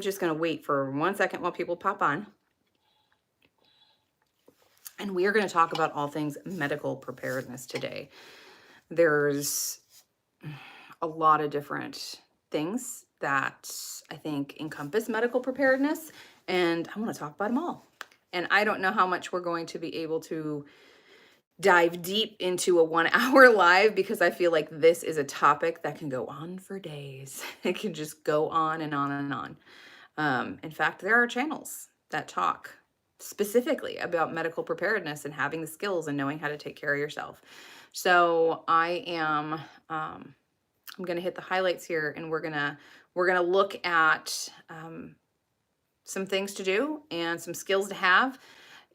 just going to wait for 1 second while people pop on. And we are going to talk about all things medical preparedness today. There's a lot of different things that I think encompass medical preparedness, and I want to talk about them all. And I don't know how much we're going to be able to dive deep into a 1 hour live, because I feel like this is a topic that can go on for days. It can just go on and on and on. In fact, there are channels that talk specifically about medical preparedness and having the skills and knowing how to take care of yourself. So I'm going to hit the highlights here, and we're going to look at some things to do and some skills to have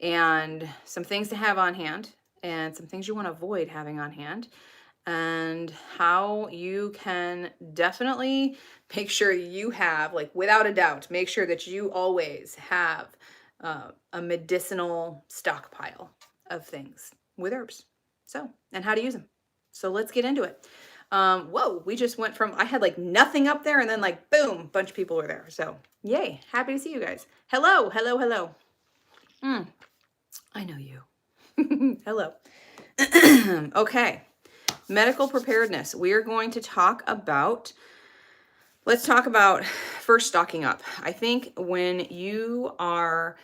and some things to have on hand and some things you want to avoid having on hand, and how you can definitely make sure you have, like, without a doubt, make sure that you always have a medicinal stockpile of things with herbs. So, and how to use them. So let's get into it. Whoa, we just went from, I had like nothing up there, and then like, boom, a bunch of people were there. So yay, happy to see you guys. Hello, hello, hello. I know you. Hello. Okay, medical preparedness. We are going to talk about, let's talk about first stocking up. I think when you are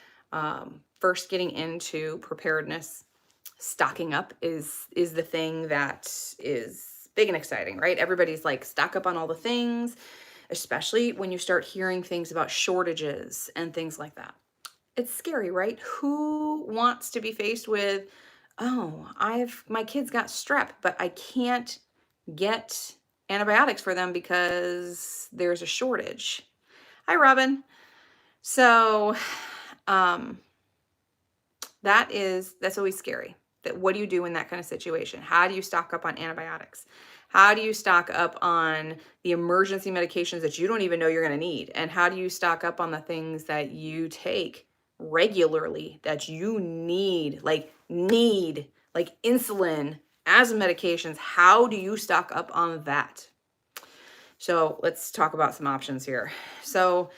first getting into preparedness, stocking up is the thing that is big and exciting, right? Everybody's like, stock up on all the things, especially when you start hearing things about shortages and things like that. It's scary, right? Who wants to be faced with, oh, my kids got strep, but I can't get antibiotics for them because there's a shortage. Hi, Robin. So that's always scary. That what do you do in that kind of situation? How do you stock up on antibiotics? How do you stock up on the emergency medications that you don't even know you're going to need? And how do you stock up on the things that you take regularly that you need, like insulin, asthma medications? How do you stock up on that? So let's talk about some options here. So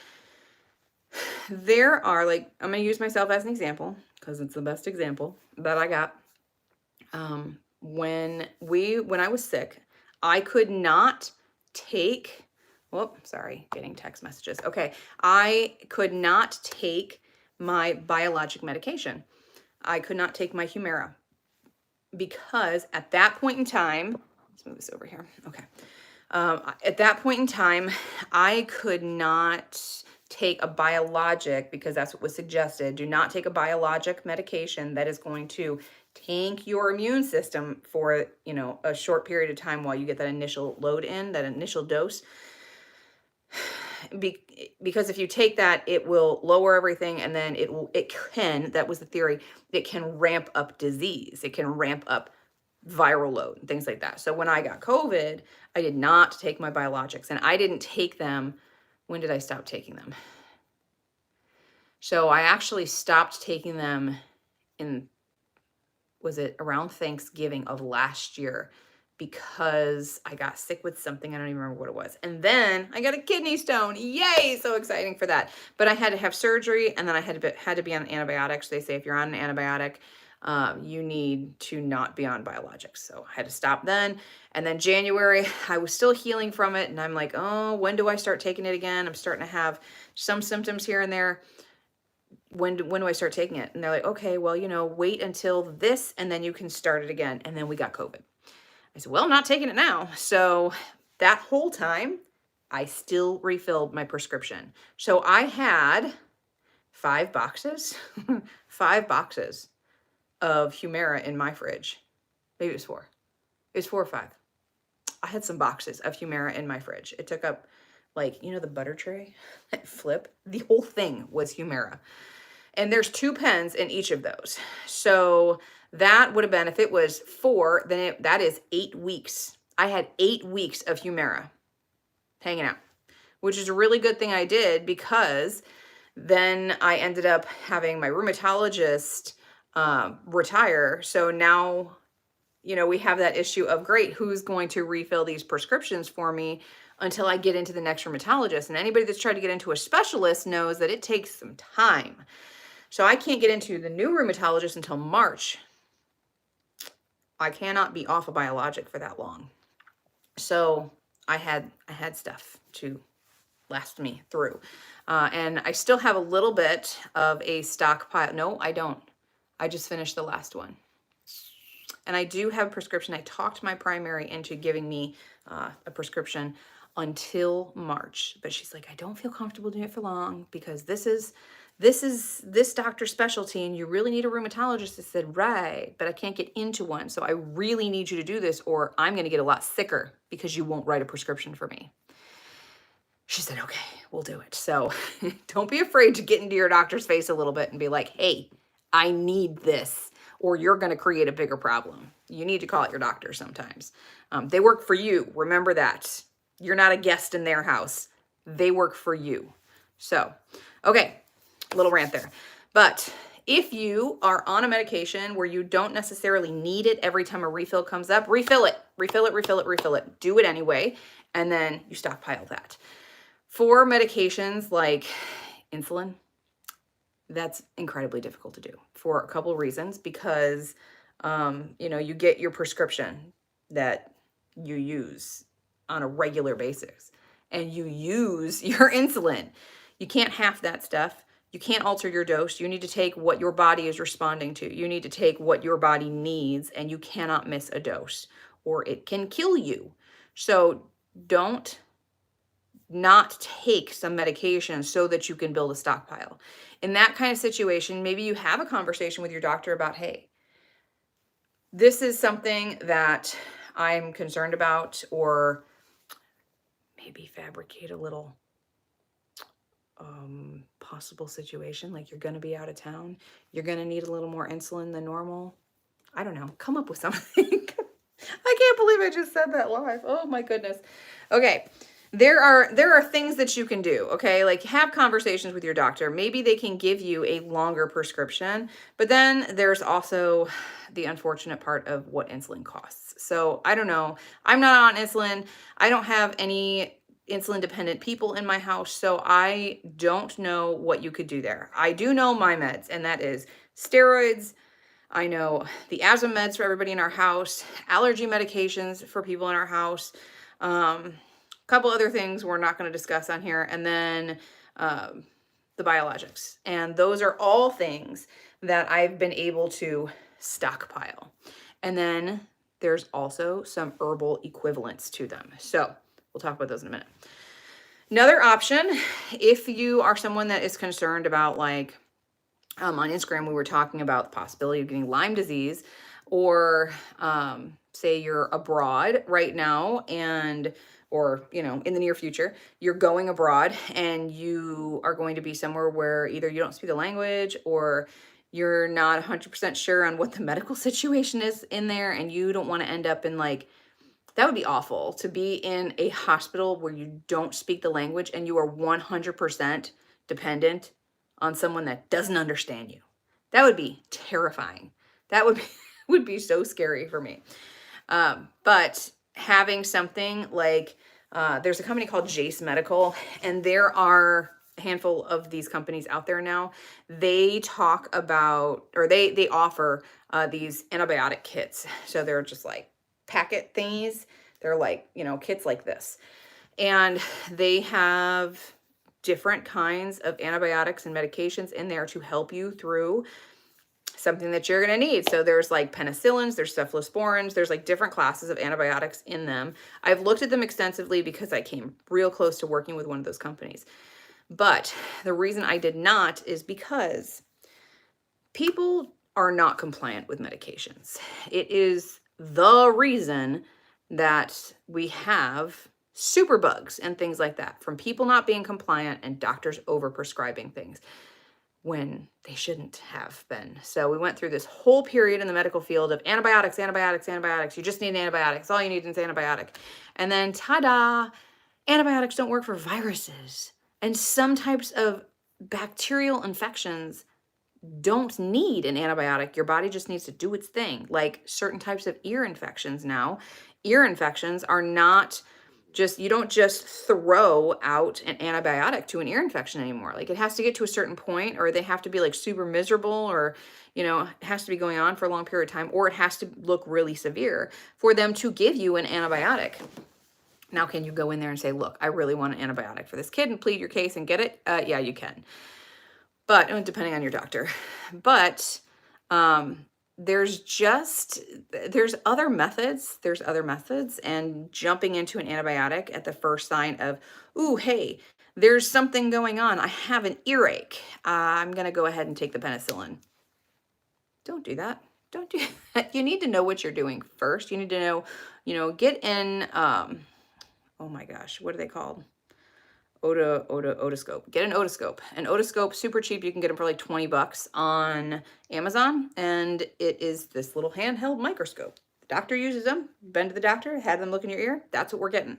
there are, like, I'm going to use myself as an example because it's the best example that I got. When I was sick, I could not take, sorry, getting text messages. Okay. I could not take my biologic medication. I could not take my Humira because at that point in time, let's move this over here. Okay. At that point in time, I could not take a biologic because that's what was suggested. Do not take a biologic medication that is going to tank your immune system for, a short period of time while you get that initial load in, that initial dose. Because if you take that, it will lower everything, and then that was the theory, it can ramp up disease. It can ramp up viral load and things like that. So when I got COVID, I did not take my biologics, and I didn't take them. When did I stop taking them? So I actually stopped taking them was it around Thanksgiving of last year, because I got sick with something. I don't even remember what it was. And then I got a kidney stone. Yay! So exciting for that. But I had to have surgery, and then I had to be on antibiotics. They say if you're on an antibiotic, you need to not be on biologics. So I had to stop then. And then January, I was still healing from it. And I'm like, oh, when do I start taking it again? I'm starting to have some symptoms here and there. When do I start taking it? And they're like, okay, well, wait until this, and then you can start it again. And then we got COVID. I said, well, I'm not taking it now. So that whole time, I still refilled my prescription. So I had 5 boxes, 5 boxes of Humira in my fridge. Maybe it was 4. It was 4 or 5. I had some boxes of Humira in my fridge. It took up, the butter tray that flip. The whole thing was Humira. And there's 2 pens in each of those. So that would have been, if it was 4, then that is 8 weeks. I had 8 weeks of Humira hanging out, which is a really good thing I did, because then I ended up having my rheumatologist retire. So now, we have that issue of, great, who's going to refill these prescriptions for me until I get into the next rheumatologist. And anybody that's tried to get into a specialist knows that it takes some time. So I can't get into the new rheumatologist until March. I cannot be off a biologic for that long. So I had stuff to last me through. And I still have a little bit of a stockpile. No, I don't. I just finished the last one. And I do have a prescription. I talked my primary into giving me a prescription until March. But she's like, I don't feel comfortable doing it for long because this is this doctor's specialty and you really need a rheumatologist. I said, right, but I can't get into one. So I really need you to do this or I'm going to get a lot sicker because you won't write a prescription for me. She said, okay, we'll do it. So don't be afraid to get into your doctor's face a little bit and be like, hey, I need this, or you're going to create a bigger problem. You need to call it your doctor sometimes. They work for you. Remember that. You're not a guest in their house. They work for you. So, okay, little rant there. But if you are on a medication where you don't necessarily need it every time a refill comes up, refill it, refill it, refill it, refill it. Do it anyway, and then you stockpile that. For medications like insulin, that's incredibly difficult to do for a couple of reasons because, you get your prescription that you use on a regular basis and you use your insulin. You can't half that stuff. You can't alter your dose. You need to take what your body is responding to. You need to take what your body needs and you cannot miss a dose or it can kill you. So don't not take some medication so that you can build a stockpile. In that kind of situation, maybe you have a conversation with your doctor about, hey, this is something that I'm concerned about, or maybe fabricate a little possible situation, like you're going to be out of town, you're going to need a little more insulin than normal. I don't know, come up with something. I can't believe I just said that live. Oh my goodness. Okay. There are things that you can do, okay? Like have conversations with your doctor. Maybe they can give you a longer prescription, but then there's also the unfortunate part of what insulin costs. So I don't know. I'm not on insulin. I don't have any insulin dependent people in my house, so I don't know what you could do there. I do know my meds, and that is steroids. I know the asthma meds for everybody in our house, allergy medications for people in our house, couple other things we're not going to discuss on here, and then the biologics. And those are all things that I've been able to stockpile. And then there's also some herbal equivalents to them. So we'll talk about those in a minute. Another option, if you are someone that is concerned about, like on Instagram, we were talking about the possibility of getting Lyme disease, or say you're abroad right now and or, in the near future, you're going abroad and you are going to be somewhere where either you don't speak the language or you're not 100% sure on what the medical situation is in there, and you don't want to end up in that would be awful to be in a hospital where you don't speak the language and you are 100% dependent on someone that doesn't understand you. That would be terrifying. That would be so scary for me. But having something like, there's a company called Jace Medical, and there are a handful of these companies out there now. They talk about, or they offer these antibiotic kits. So they're just like packet thingies. They're like, kits like this. And they have different kinds of antibiotics and medications in there to help you through something that you're going to need. So there's like penicillins, there's cephalosporins, there's like different classes of antibiotics in them. I've looked at them extensively because I came real close to working with one of those companies. But the reason I did not is because people are not compliant with medications. It is the reason that we have superbugs and things like that, from people not being compliant and doctors overprescribing things when they shouldn't have been. So we went through this whole period in the medical field of antibiotics, antibiotics, antibiotics. You just need antibiotics. All you need is antibiotic. And then ta-da, antibiotics don't work for viruses. And some types of bacterial infections don't need an antibiotic. Your body just needs to do its thing. Like certain types of ear infections now. Ear infections are not You don't just throw out an antibiotic to an ear infection anymore. Like, it has to get to a certain point, or they have to be like super miserable, or, it has to be going on for a long period of time, or it has to look really severe for them to give you an antibiotic. Now, can you go in there and say, look, I really want an antibiotic for this kid and plead your case and get it? Yeah, you can. But depending on your doctor. But there's other methods. And jumping into an antibiotic at the first sign of, ooh, hey, there's something going on. I have an earache. I'm going to go ahead and take the penicillin. Don't do that. Don't do that. You need to know what you're doing first. You need to know, get in, oh my gosh, what are they called? Otoscope. Get an otoscope. An otoscope, super cheap. You can get them for like $20 on Amazon. And it is this little handheld microscope. The doctor uses them. Been to the doctor, had them look in your ear. That's what we're getting.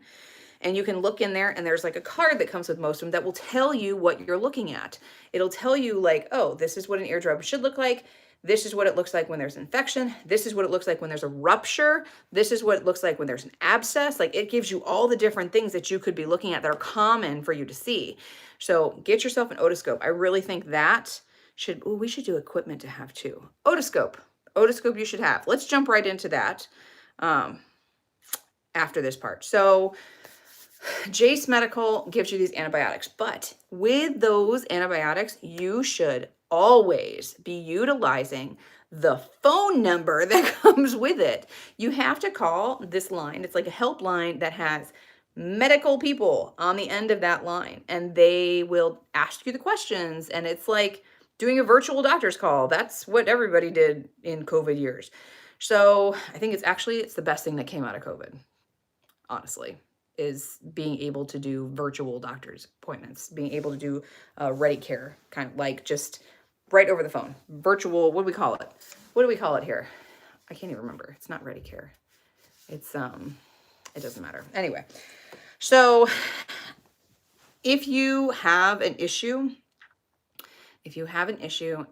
And you can look in there, and there's like a card that comes with most of them that will tell you what you're looking at. It'll tell you like, oh, this is what an eardrum should look like. This is what it looks like when there's infection. This is what it looks like when there's a rupture. This is what it looks like when there's an abscess. Like, it gives you all the different things that you could be looking at that are common for you to see. So get yourself an otoscope. I really think that we should do equipment to have too. Otoscope you should have. Let's jump right into that after this part. So Jace Medical gives you these antibiotics, but with those antibiotics, you should always be utilizing the phone number that comes with it. You have to call this line. It's like a helpline that has medical people on the end of that line, and they will ask you the questions. And it's like doing a virtual doctor's call. That's what everybody did in COVID years. So I think it's the best thing that came out of COVID, honestly, is being able to do virtual doctor's appointments, being able to do ready care, kind of like just right over the phone. Virtual, what do we call it? What do we call it here? I can't even remember. It's not ready care. It's, it doesn't matter. Anyway, so if you have an issue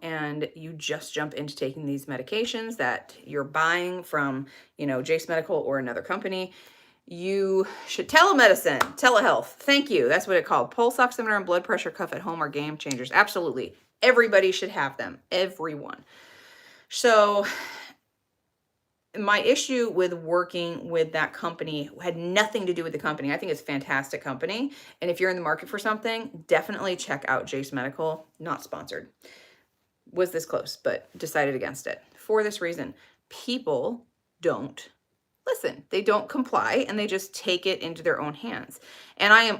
and you just jump into taking these medications that you're buying from, Jace Medical or another company, you should telehealth. Thank you. That's what it's called. Pulse oximeter and blood pressure cuff at home are game changers. Absolutely. Everybody should have them. Everyone. So my issue with working with that company had nothing to do with the company. I think it's a fantastic company. And if you're in the market for something, definitely check out Jace Medical. Not sponsored. Was this close, but decided against it. For this reason, people don't listen. They don't comply, and they just take it into their own hands. And I'm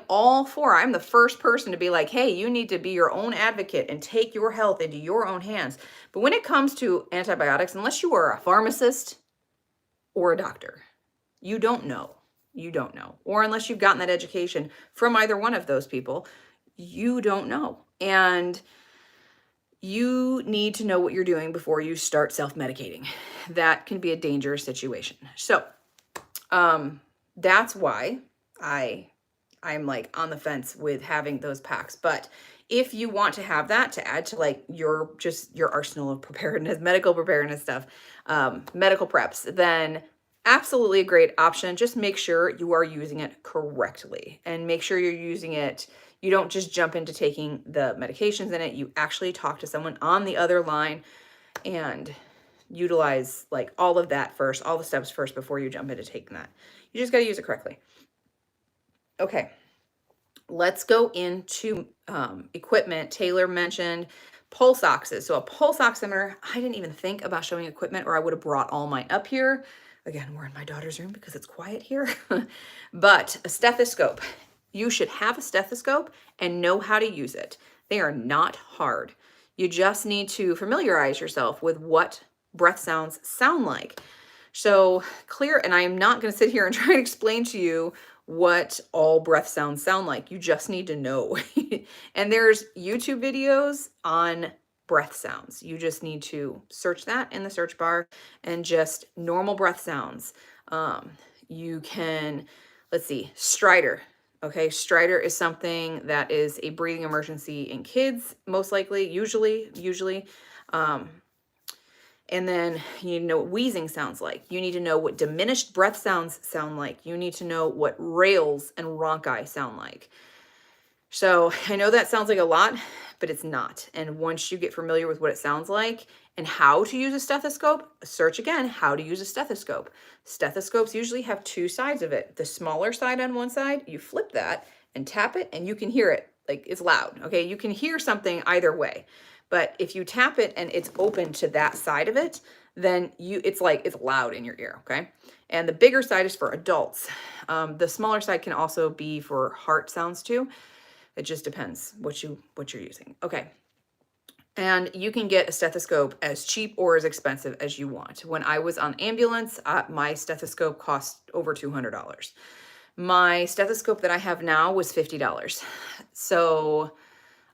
the first person to be like, hey, you need to be your own advocate and take your health into your own hands. But when it comes to antibiotics, unless you are a pharmacist or a doctor, you don't know. Or unless you've gotten that education from either one of those people, you don't know. And you need to know what you're doing before you start self-medicating. That can be a dangerous situation. So that's why I'm like on the fence with having those packs. But if you want to have that to add to like your arsenal of preparedness, medical preparedness stuff, medical preps, then absolutely a great option. Just make sure you are using it correctly, and make sure you're using it. You don't just jump into taking the medications in it. You actually talk to someone on the other line and utilize like all of that first, all the steps first before you jump into taking that. You just got to use it correctly. Okay, let's go into equipment. Taylor mentioned pulse oxes. So a pulse oximeter, I didn't even think about showing equipment, or I would have brought all mine up here. Again, we're in my daughter's room because it's quiet here. But a stethoscope. You should have a stethoscope and know how to use it. They are not hard. You just need to familiarize yourself with what breath sounds sound like. So and I am not going to sit here and try and explain to you what all breath sounds sound like. You just need to know. And there's YouTube videos on breath sounds. You just need to search that in the search bar and just normal breath sounds. You can, let's see, stridor. Okay, stridor is something that is a breathing emergency in kids, most likely, usually. And then you need to know what wheezing sounds like. You need to know what diminished breath sounds sound like. You need to know what rales and rhonchi sound like. So I know that sounds like a lot, but it's not. And once you get familiar with what it sounds like and how to use a stethoscope, search again how to use a stethoscope. Stethoscopes usually have two sides of it. The smaller side on one side, you flip that and tap it and you can hear it. Like, it's loud, okay? You can hear something either way. But if you tap it and it's open to that side of it, then it's loud in your ear, okay? And the bigger side is for adults. The smaller side can also be for heart sounds too. It just depends what you're using. Okay. And you can get a stethoscope as cheap or as expensive as you want. When I was on ambulance, my stethoscope cost over $200. My stethoscope that I have now was $50. So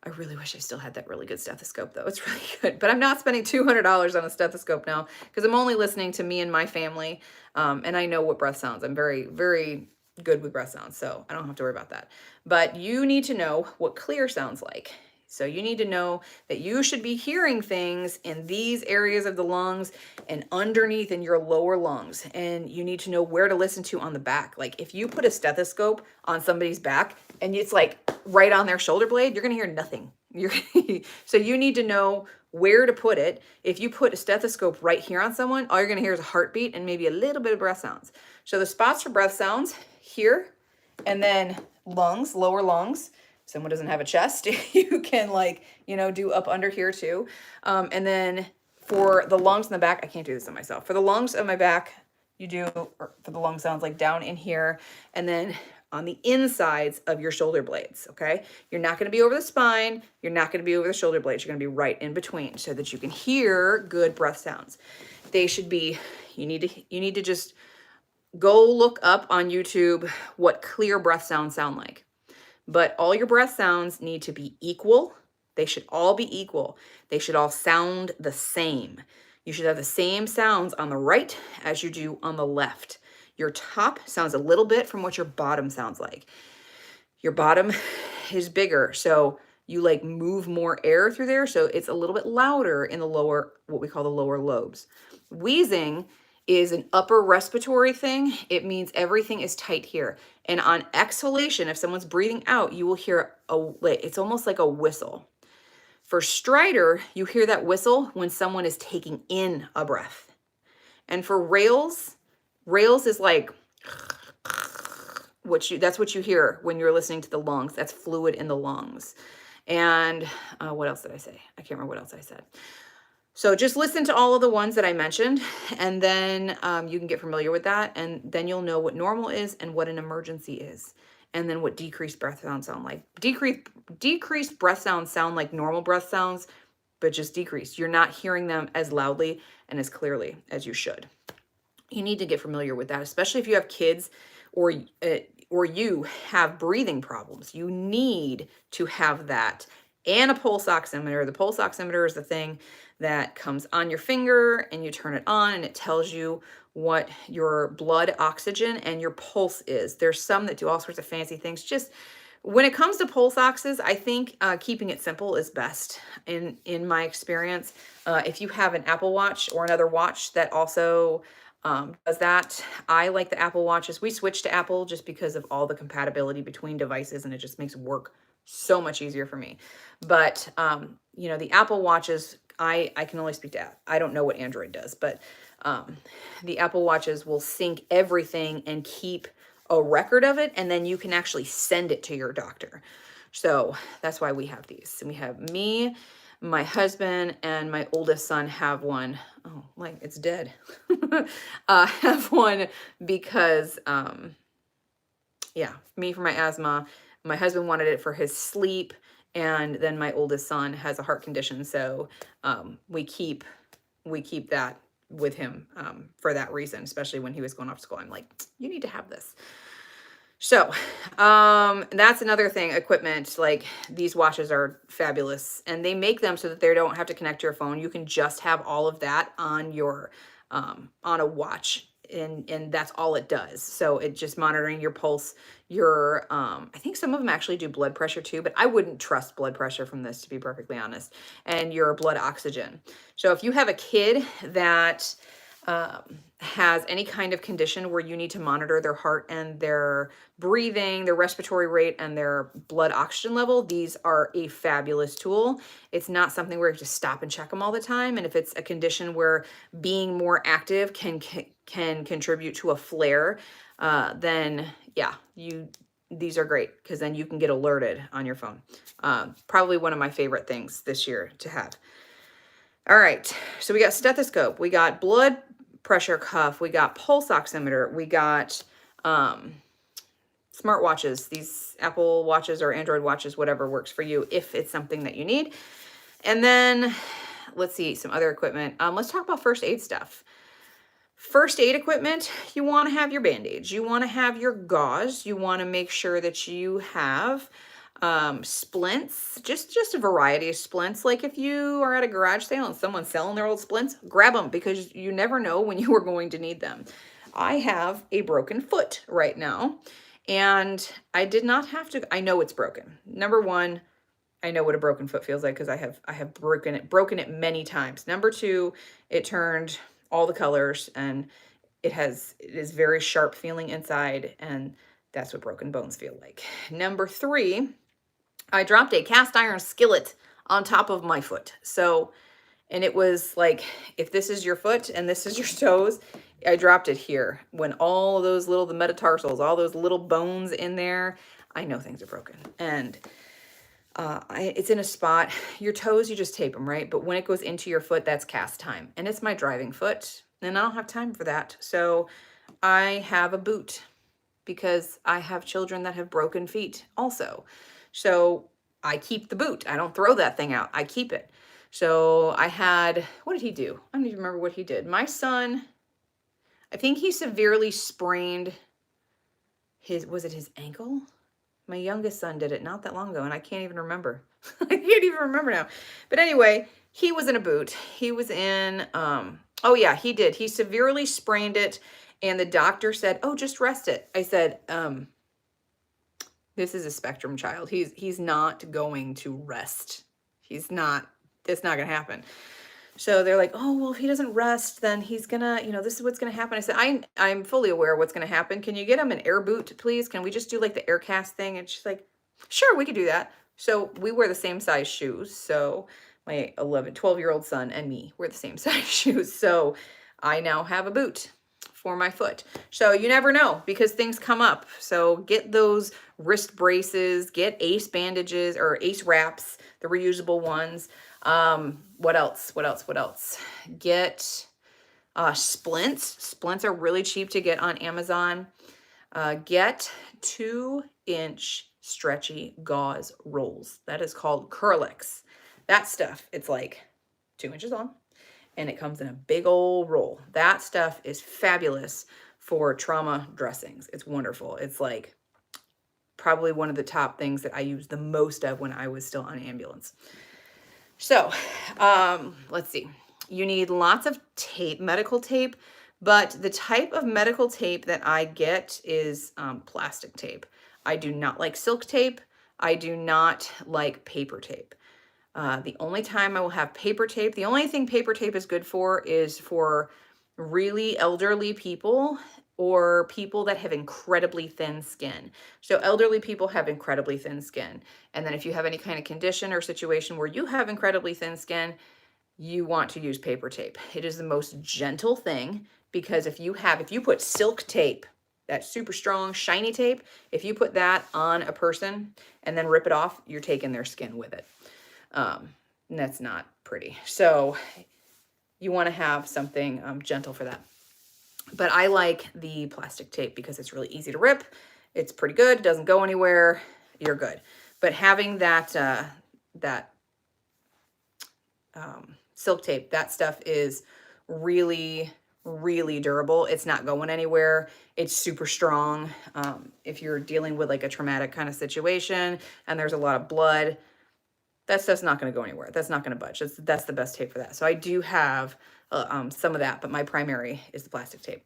I really wish I still had that really good stethoscope though. It's really good, but I'm not spending $200 on a stethoscope now because I'm only listening to me and my family. And I know what breath sounds. I'm very, very good with breath sounds, so I don't have to worry about that. But you need to know what clear sounds like. So you need to know that you should be hearing things in these areas of the lungs and underneath in your lower lungs. And you need to know where to listen to on the back. Like, if you put a stethoscope on somebody's back and it's like right on their shoulder blade, you're going to hear nothing. So you need to know where to put it. If you put a stethoscope right here on someone, all you're going to hear is a heartbeat and maybe a little bit of breath sounds. So the spots for breath sounds here, and then lungs, lower lungs. Someone doesn't have a chest, you can do up under here too. And then for the lungs in the back, I can't do this on myself. For the lungs on my back, for the lung sounds like down in here, and then on the insides of your shoulder blades, okay? You're not gonna be over the spine, you're not gonna be over the shoulder blades, you're gonna be right in between so that you can hear good breath sounds. They should be, you need to just go look up on YouTube what clear breath sounds sound like. But all your breath sounds need to be equal. They should all be equal. They should all sound the same. You should have the same sounds on the right as you do on the left. Your top sounds a little bit from what your bottom sounds like. Your bottom is bigger, so you move more air through there, so it's a little bit louder in the lower, what we call the lower lobes. Wheezing is an upper respiratory thing. It means everything is tight here. And on exhalation, if someone's breathing out, you will hear it's almost like a whistle. For stridor, you hear that whistle when someone is taking in a breath. And for rales is like that's what you hear when you're listening to the lungs. That's fluid in the lungs. And what else did I say? I can't remember what else I said. So just listen to all of the ones that I mentioned, and then you can get familiar with that, and then you'll know what normal is and what an emergency is, and then what decreased breath sounds sound like. Decreased breath sounds sound like normal breath sounds, but just decreased. You're not hearing them as loudly and as clearly as you should. You need to get familiar with that, especially if you have kids or you have breathing problems. You need to have that. And a pulse oximeter. The pulse oximeter is the thing that comes on your finger and you turn it on and it tells you what your blood oxygen and your pulse is. There's some that do all sorts of fancy things. Just when it comes to pulse oxes, I think keeping it simple is best in my experience. If you have an Apple Watch or another watch that also does that, I like the Apple Watches. We switched to Apple just because of all the compatibility between devices, and it just makes work so much easier for me. But the Apple Watches, I can only speak to, I don't know what Android does, but the Apple Watches will sync everything and keep a record of it, and then you can actually send it to your doctor. So that's why we have these. And we have me, my husband, and my oldest son have one. Oh, it's dead. Have one because, me for my asthma. My husband wanted it for his sleep, and then my oldest son has a heart condition, so we keep that with him for that reason, especially when he was going off to school. I'm like, you need to have this. So that's another thing, equipment. Like, these watches are fabulous, and they make them so that they don't have to connect to your phone. You can just have all of that on your on a watch. and that's all it does. So it just monitoring your pulse, your I think some of them actually do blood pressure too, but I wouldn't trust blood pressure from this, to be perfectly honest, and your blood oxygen. So if you have a kid that has any kind of condition where you need to monitor their heart and their breathing, their respiratory rate, and their blood oxygen level, these are a fabulous tool. It's not something where you have to stop and check them all the time. And if it's a condition where being more active can contribute to a flare, then yeah, these are great, because then you can get alerted on your phone. Probably one of my favorite things this year to have. All right, so we got stethoscope, we got blood pressure cuff, we got pulse oximeter, we got smart watches, these Apple watches or Android watches, whatever works for you if it's something that you need. And then let's see, some other equipment. Let's talk about first aid stuff. First aid equipment, you want to have your Band-Aids, you want to have your gauze, you want to make sure that you have splints, just a variety of splints. Like if you are at a garage sale and someone's selling their old splints, grab them, because you never know when you are going to need them. I have a broken foot right now, and I did not have to, I know it's broken. Number one, I know what a broken foot feels like, because I have broken it many times. Number two, it turned all the colors, and it is very sharp feeling inside, and that's what broken bones feel like. Number three, I dropped a cast iron skillet on top of my foot. So, and it was like, if this is your foot and this is your toes, I dropped it here. When all those the metatarsals, all those little bones in there, I know things are broken. And it's in a spot, your toes, you just tape them, right? But when it goes into your foot, that's cast time. And it's my driving foot, and I don't have time for that. So I have a boot, because I have children that have broken feet also. So I keep the boot. I don't throw that thing out. I keep it. So I had, what did he do? I don't even remember what he did. My son, I think he severely sprained was it his ankle? My youngest son did it not that long ago, and I can't even remember. I can't even remember now. But anyway, he was in a boot. He was in, oh yeah, he did. He severely sprained it, and the doctor said, oh, just rest it. I said, this is a spectrum child. He's not going to rest. It's not going to happen. So they're like, oh, well, if he doesn't rest, then he's gonna, this is what's gonna happen. I said, I'm fully aware of what's gonna happen. Can you get him an air boot, please? Can we just do like the air cast thing? And she's like, sure, we could do that. So we wear the same size shoes. So my 12-year-old son and me wear the same size shoes. So I now have a boot for my foot. So you never know, because things come up. So get those wrist braces, get ACE bandages or ACE wraps, the reusable ones. What else? Get splints. Splints are really cheap to get on Amazon. Get 2-inch stretchy gauze rolls. That is called Curlix. That stuff, it's like 2 inches long, and it comes in a big old roll. That stuff is fabulous for trauma dressings. It's wonderful. It's like probably one of the top things that I used the most of when I was still on ambulance. So, let's see. You need lots of tape, medical tape, but the type of medical tape that I get is plastic tape. I do not like silk tape. I do not like paper tape. The only time I will have paper tape, the only thing paper tape is good for is for really elderly people or people that have incredibly thin skin. So elderly people have incredibly thin skin. And then if you have any kind of condition or situation where you have incredibly thin skin, you want to use paper tape. It is the most gentle thing, because if you put silk tape, that super strong, shiny tape, if you put that on a person and then rip it off, you're taking their skin with it. And that's not pretty. So you want to have something gentle for that. But I like the plastic tape because it's really easy to rip. It's pretty good. It doesn't go anywhere. You're good. But having that silk tape, that stuff is really, really durable. It's not going anywhere. It's super strong. If you're dealing with like a traumatic kind of situation and there's a lot of blood, that stuff's not going to go anywhere. That's not going to budge. That's the best tape for that. So I do have some of that, but my primary is the plastic tape.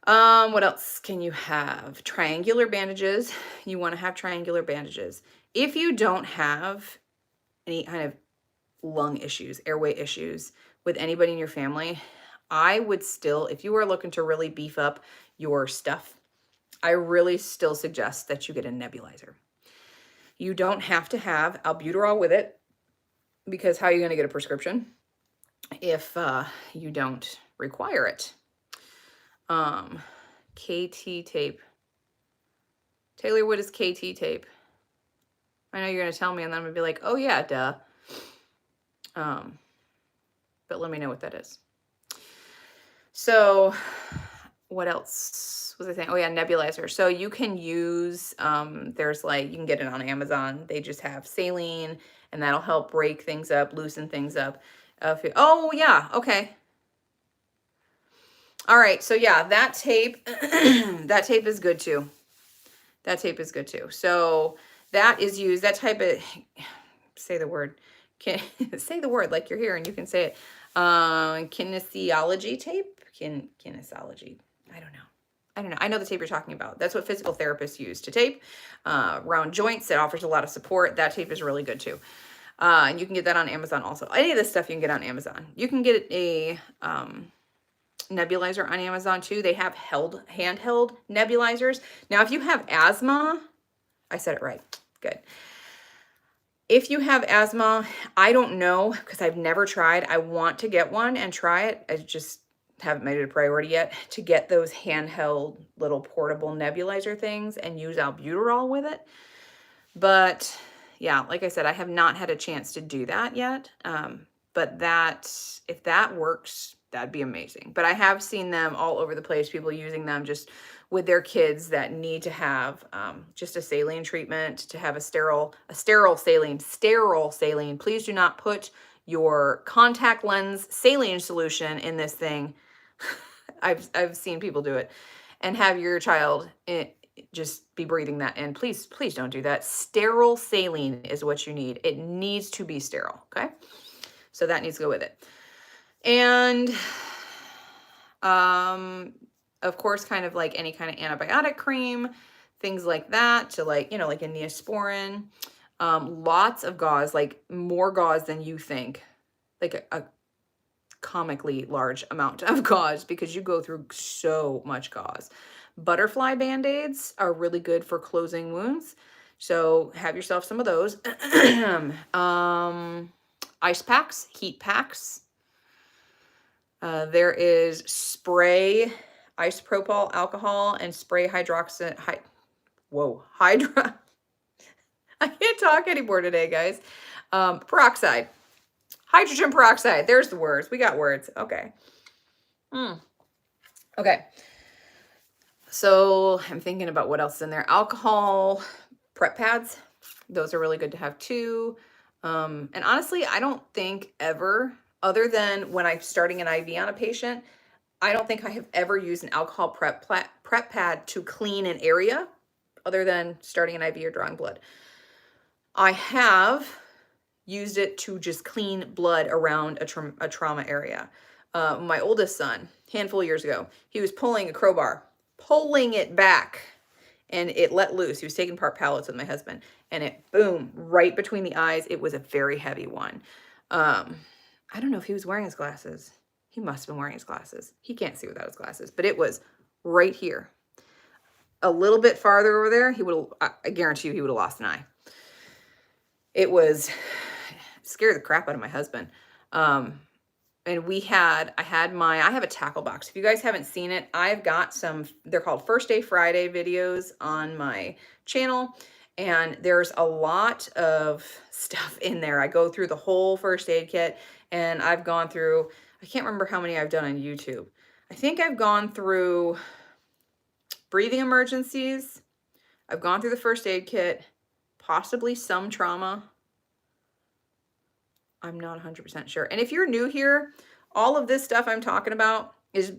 What else can you have? Triangular bandages. You want to have triangular bandages. If you don't have any kind of lung issues, airway issues with anybody in your family, I would still, if you are looking to really beef up your stuff, I really still suggest that you get a nebulizer. You don't have to have albuterol with it, because how are you going to get a prescription if you don't require it? KT tape. Taylor, what is KT tape? I know you're going to tell me, and then I'm going to be like, oh yeah, duh. But let me know what that is. So what else was I saying? Oh yeah, nebulizer. So you can use, there's like, you can get it on Amazon. They just have saline, and that'll help break things up, loosen things up. Oh yeah, okay. All right, so yeah, that tape, that tape is good too. That tape is good too. So that is used, that type of, say the word, say the word like you're here and you can say it. Kinesiology tape, kinesiology. I don't know. I know the tape you're talking about. That's what physical therapists use to tape round joints. It offers a lot of support. That tape is really good too. And you can get that on Amazon also. Any of this stuff you can get on Amazon. You can get a nebulizer on Amazon too. They have handheld nebulizers. Now, if you have asthma, I said it right. Good. If you have asthma, I don't know, because I've never tried. I want to get one and try it. I just haven't made it a priority yet to get those handheld little portable nebulizer things and use albuterol with it. But yeah, like I said, I have not had a chance to do that yet. But that, if that works, that'd be amazing. But I have seen them all over the place, people using them just with their kids that need to have just a saline treatment, to have a sterile saline. Please do not put your contact lens saline solution in this thing. I've seen people do it, and have your child just be breathing that in. Please don't do that. Sterile saline is what you need. It needs to be sterile, okay? So that needs to go with it. And of course, kind of like any kind of antibiotic cream, things like that, to like, you know, like a Neosporin. Lots of gauze, like more gauze than you think, like a comically large amount of gauze, because you go through so much gauze. Butterfly band-aids are really good for closing wounds. So have yourself some of those. Ice packs, heat packs. There is spray isopropyl alcohol and spray hydra. I can't talk anymore today, guys. Peroxide. Hydrogen peroxide. There's the words. We got words. Okay. Okay. So I'm thinking about what else is in there. Alcohol prep pads. Those are really good to have too. And honestly, I don't think ever, other than when I'm starting an IV on a patient, I don't think I have ever used an alcohol prep pad to clean an area other than starting an IV or drawing blood. I have used it to just clean blood around a trauma area. My oldest son, handful of years ago, he was pulling a crowbar, pulling it back, and it let loose. He was taking apart pallets with my husband, and it, boom, right between the eyes. It was a very heavy one. I don't know if he was wearing his glasses. He must have been wearing his glasses. He can't see without his glasses, but it was right here. A little bit farther over there, he would have, I guarantee you, he would have lost an eye. It was, scared the crap out of my husband. And I have a tackle box. If you guys haven't seen it, I've got some, they're called First Day Friday videos on my channel. And there's a lot of stuff in there. I go through the whole first aid kit, and I've gone through, I can't remember how many I've done on YouTube. I think I've gone through breathing emergencies. I've gone through the first aid kit, possibly some trauma. I'm not 100% sure. And if you're new here, all of this stuff I'm talking about is,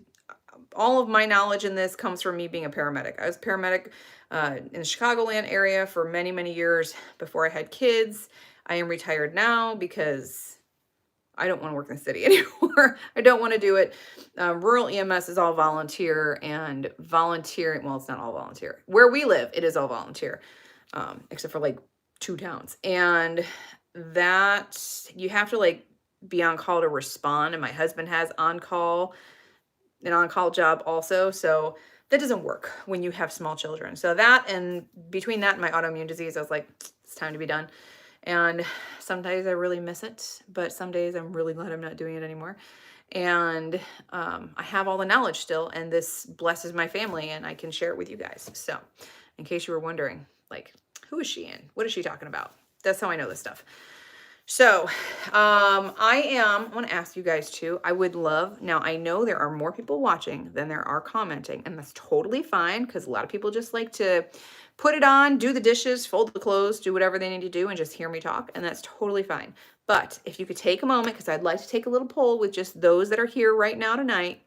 all of my knowledge in this comes from me being a paramedic. I was a paramedic in the Chicagoland area for many, many years before I had kids. I am retired now because I don't want to work in the city anymore. I don't want to do it. Rural EMS is all volunteer, and volunteering, well, it's not all volunteer. Where we live, it is all volunteer, except for like 2 towns. And that you have to like be on call to respond. And my husband has an on-call job also. So that doesn't work when you have small children. So that, and between that and my autoimmune disease, I was like, it's time to be done. And some days I really miss it, but some days I'm really glad I'm not doing it anymore. And I have all the knowledge still, and this blesses my family, and I can share it with you guys. So in case you were wondering, like, who is she in? What is she talking about? That's how I know this stuff. So I want to ask you guys too. I would love, now I know there are more people watching than there are commenting, and that's totally fine because a lot of people just like to put it on, do the dishes, fold the clothes, do whatever they need to do, and just hear me talk, and that's totally fine. But if you could take a moment, because I'd like to take a little poll with just those that are here right now tonight,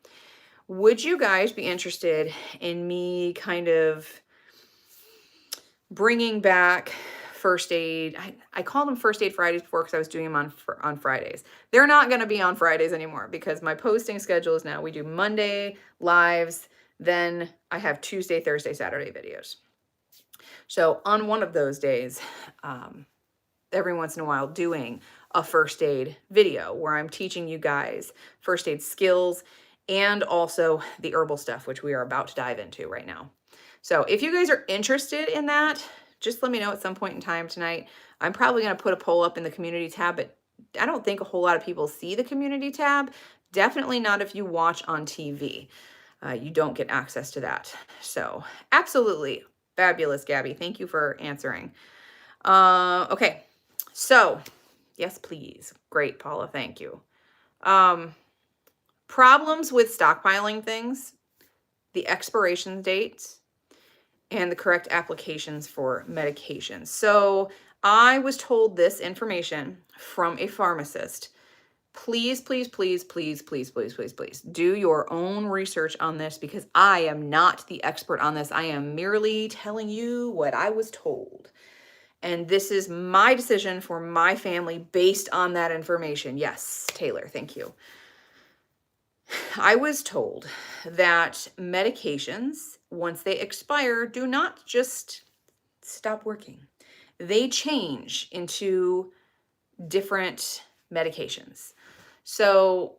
would you guys be interested in me kind of bringing back first aid? I called them first aid Fridays before because I was doing them on Fridays. They're not going to be on Fridays anymore because my posting schedule is now we do Monday lives, then I have Tuesday, Thursday, Saturday videos. So on one of those days, every once in a while doing a first aid video where I'm teaching you guys first aid skills and also the herbal stuff, which we are about to dive into right now. So if you guys are interested in that, just let me know at some point in time tonight. I'm probably going to put a poll up in the community tab, but I don't think a whole lot of people see the community tab. Definitely not if you watch on TV. You don't get access to that. So absolutely fabulous, Gabby. Thank you for answering. Okay. So yes, please. Great, Paula. Thank you. Problems with stockpiling things, the expiration dates, and the correct applications for medications. So I was told this information from a pharmacist. Please, please, please, please, please, please, please, please do your own research on this because I am not the expert on this. I am merely telling you what I was told. And this is my decision for my family based on that information. Yes, Taylor, thank you. I was told that medications, once they expire, do not just stop working. They change into different medications. So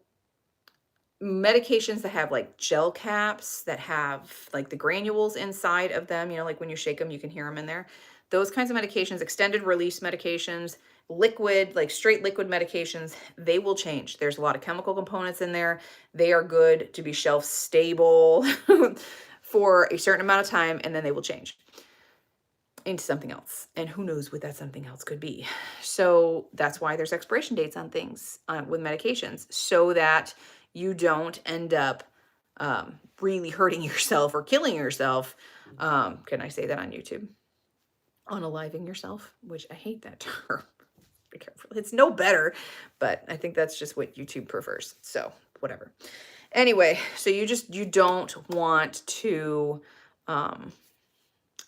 medications that have like gel caps, that have like the granules inside of them, you know, like when you shake them, you can hear them in there. Those kinds of medications, extended release medications, liquid, like straight liquid medications, they will change. There's a lot of chemical components in there. They are good to be shelf stable for a certain amount of time, and then they will change into something else. And who knows what that something else could be. So that's why there's expiration dates on things with medications, so that you don't end up really hurting yourself or killing yourself. Can I say that on YouTube? Unaliving yourself, which I hate that term. Be careful. It's no better, but I think that's just what YouTube prefers. So whatever. Anyway, so you don't want to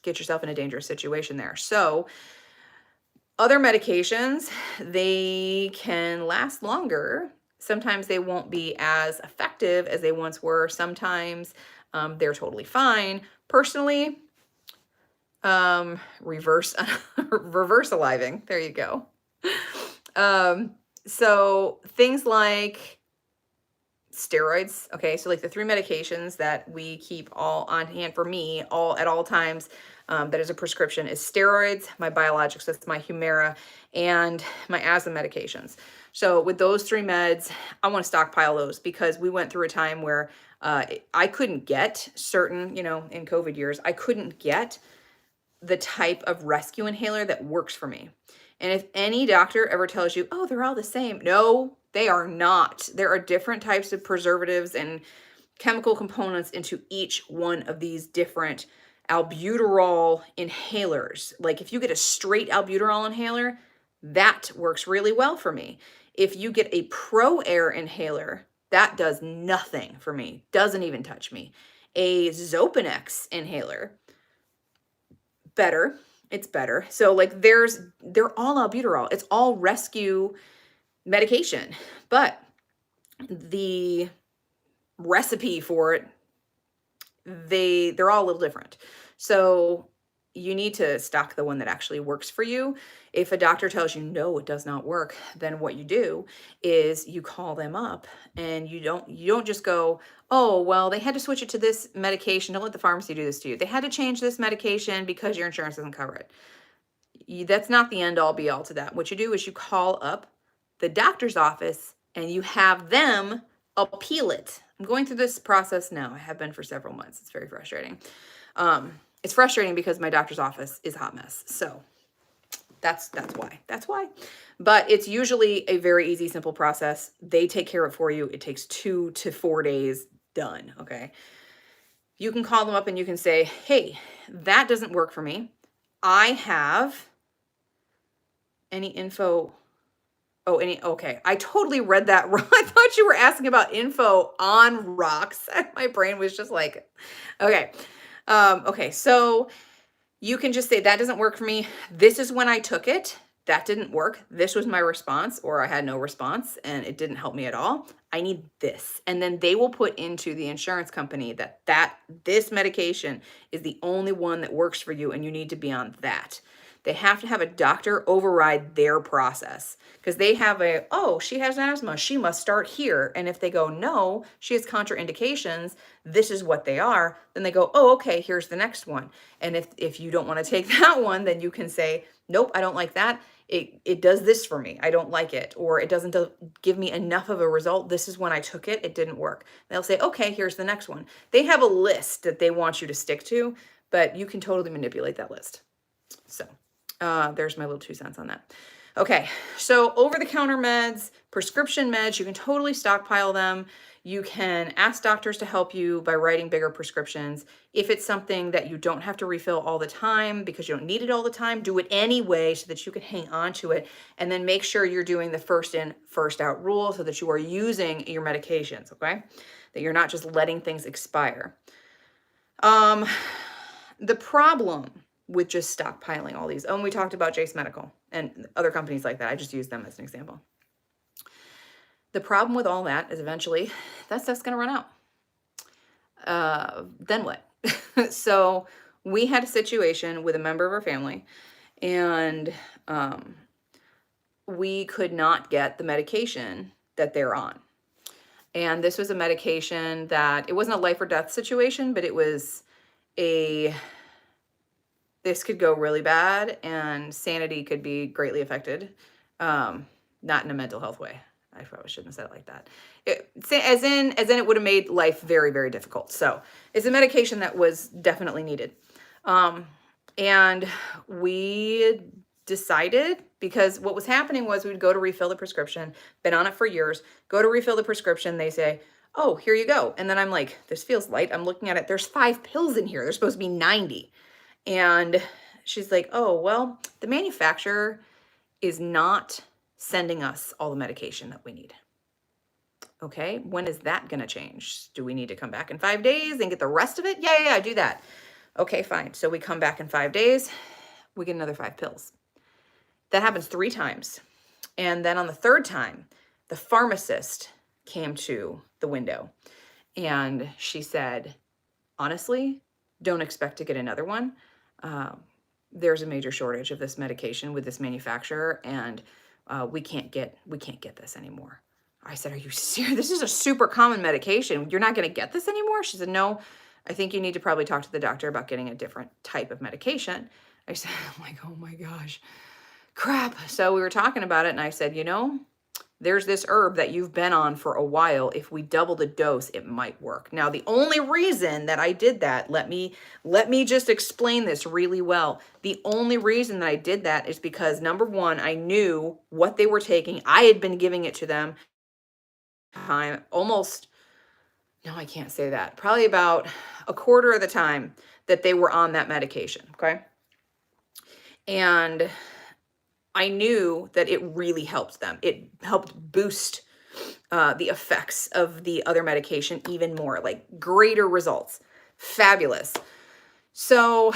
get yourself in a dangerous situation there. So other medications, they can last longer. Sometimes they won't be as effective as they once were. Sometimes they're totally fine. Personally, reverse aliving. There you go. So things like steroids. Okay. So like the 3 medications that we keep all on hand for me at all times, that is a prescription, is steroids, my biologics, that's my Humira, and my asthma medications. So with those 3 meds, I want to stockpile those because we went through a time where I couldn't get certain, you know, in COVID years, I couldn't get the type of rescue inhaler that works for me. And if any doctor ever tells you, oh, they're all the same, no, they are not. There are different types of preservatives and chemical components into each one of these different albuterol inhalers. Like if you get a straight albuterol inhaler, that works really well for me. If you get a Pro Air inhaler, that does nothing for me, doesn't even touch me. A Xopenex inhaler, better. It's better. So like they're all albuterol. It's all rescue medication, but the recipe for it, they're all a little different. So you need to stock the one that actually works for you. If a doctor tells you no, it does not work, then what you do is you call them up, and you don't just go, "Oh, well, they had to switch it to this medication. Don't let the pharmacy do this to you. They had to change this medication because your insurance doesn't cover it." That's not the end all be all to that. What you do is you call up the doctor's office and you have them appeal it. I'm going through this process now. I have been for several months. It's very frustrating. It's frustrating because my doctor's office is a hot mess. So that's why. That's why. But it's usually a very easy, simple process. They take care of it for you. It takes 2 to 4 days, done. Okay. You can call them up and you can say, "Hey, that doesn't work for me. I have any info." Oh, okay. I totally read that wrong. I thought you were asking about info on rocks. My brain was just like, okay. Okay. So you can just say, "That doesn't work for me. This is when I took it. That didn't work. This was my response," or "I had no response and it didn't help me at all. I need this." And then they will put into the insurance company that this medication is the only one that works for you and you need to be on that. They have to have a doctor override their process because they have "Oh, she has asthma. She must start here." And if they go, "No, she has contraindications. This is what they are," then they go, "Oh, okay, here's the next one." And if you don't want to take that one, then you can say, "Nope, I don't like that. It does this for me. I don't like it." Or "It doesn't give me enough of a result. This is when I took it. It didn't work." They'll say, "Okay, here's the next one." They have a list that they want you to stick to, but you can totally manipulate that list. So there's my little 2 cents on that. Okay, so over-the-counter meds, prescription meds, you can totally stockpile them. You can ask doctors to help you by writing bigger prescriptions. If it's something that you don't have to refill all the time because you don't need it all the time, do it anyway so that you can hang on to it. And then make sure you're doing the first in, first out rule so that you are using your medications, okay? That you're not just letting things expire. The problem with just stockpiling all these, and we talked about Jace Medical and other companies like that. I just used them as an example. The problem with all that is eventually that stuff's going to run out. Then what? So we had a situation with a member of our family, and we could not get the medication that they're on. And this was a medication that, it wasn't a life or death situation, but it was this could go really bad and sanity could be greatly affected. Not in a mental health way. I probably shouldn't have said it like that. As in it would have made life very, very difficult. So it's a medication that was definitely needed. And we decided, because what was happening was we would go to refill the prescription, been on it for years, go to refill the prescription, they say, "Oh, here you go." And then I'm like, "This feels light." I'm looking at it. There's 5 pills in here. There's supposed to be 90. And she's like, "Oh, well, the manufacturer is not sending us all the medication that we need." Okay, when is that going to change? Do we need to come back in 5 days and get the rest of it? Yeah, do that. Okay, fine. So we come back in 5 days, we get another 5 pills. That happens 3 times. And then on the 3rd time, the pharmacist came to the window and she said, "Honestly, don't expect to get another one. There's a major shortage of this medication with this manufacturer, and we can't get this anymore." I said, "Are you serious? This is a super common medication. You're not going to get this anymore?" She said, "No, I think you need to probably talk to the doctor about getting a different type of medication." I said, I'm like, "Oh my gosh, crap." So we were talking about it, and I said, "There's this herb that you've been on for a while. If we double the dose, it might work." Now, the only reason that I did that, let me just explain this really well. The only reason that I did that is because, number one, I knew what they were taking. I had been giving it to them almost, no, I can't say that. Probably about a quarter of the time that they were on that medication, okay? And I knew that it really helped them. It helped boost the effects of the other medication even more, like greater results. Fabulous. So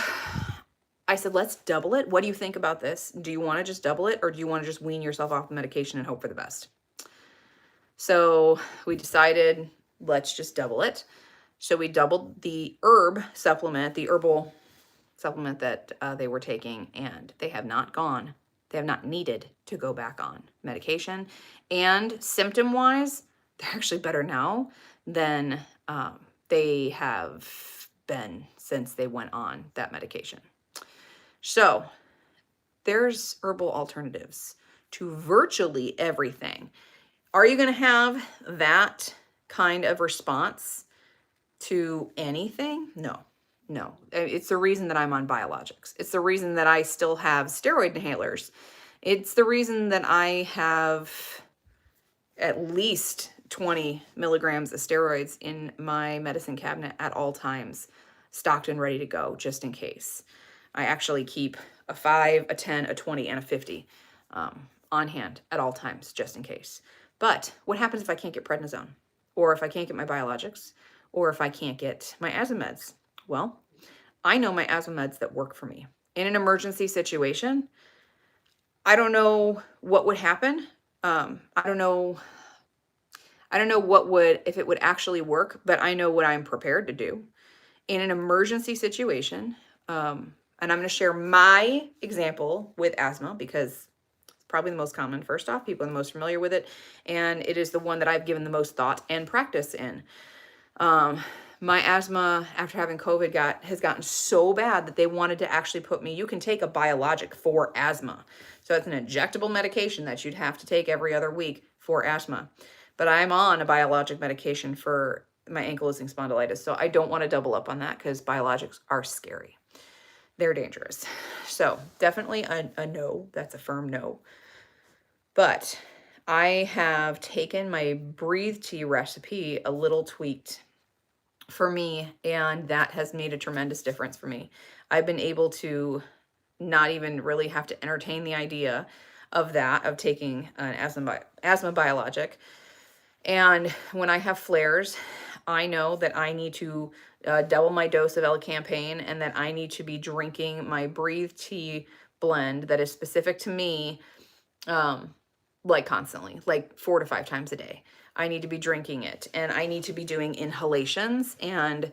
I said, "Let's double it. What do you think about this? Do you want to just double it, or do you want to just wean yourself off the medication and hope for the best?" So we decided, let's just double it. So we doubled the herb supplement, the herbal supplement that they were taking, and they have not needed to go back on medication. And symptom wise, they're actually better now than they have been since they went on that medication. So there's herbal alternatives to virtually everything. Are you going to have that kind of response to anything? No. No. It's the reason that I'm on biologics. It's the reason that I still have steroid inhalers. It's the reason that I have at least 20 milligrams of steroids in my medicine cabinet at all times, stocked and ready to go, just in case. I actually keep a 5, a 10, a 20, and a 50 on hand at all times, just in case. But what happens if I can't get prednisone? Or if I can't get my biologics? Or if I can't get my asthma meds? Well, I know my asthma meds that work for me. In an emergency situation, I don't know what would happen. I don't know if it would actually work, but I know what I'm prepared to do. In an emergency situation, and I'm going to share my example with asthma because it's probably the most common. First off, people are the most familiar with it, and it is the one that I've given the most thought and practice in. My asthma after having COVID has gotten so bad that they wanted to actually put me, you can take a biologic for asthma. So it's an injectable medication that you'd have to take every other week for asthma. But I'm on a biologic medication for my ankylosing spondylitis. So I don't want to double up on that because biologics are scary. They're dangerous. So definitely a no. That's a firm no. But I have taken my breathe tea recipe a little tweaked for me, and that has made a tremendous difference for me. I've been able to not even really have to entertain the idea of taking an asthma biologic. And when I have flares, I know that I need to double my dose of elecampane, and that I need to be drinking my breathe tea blend that is specific to me, like constantly, like 4 to 5 times a day. I need to be drinking it, and I need to be doing inhalations. And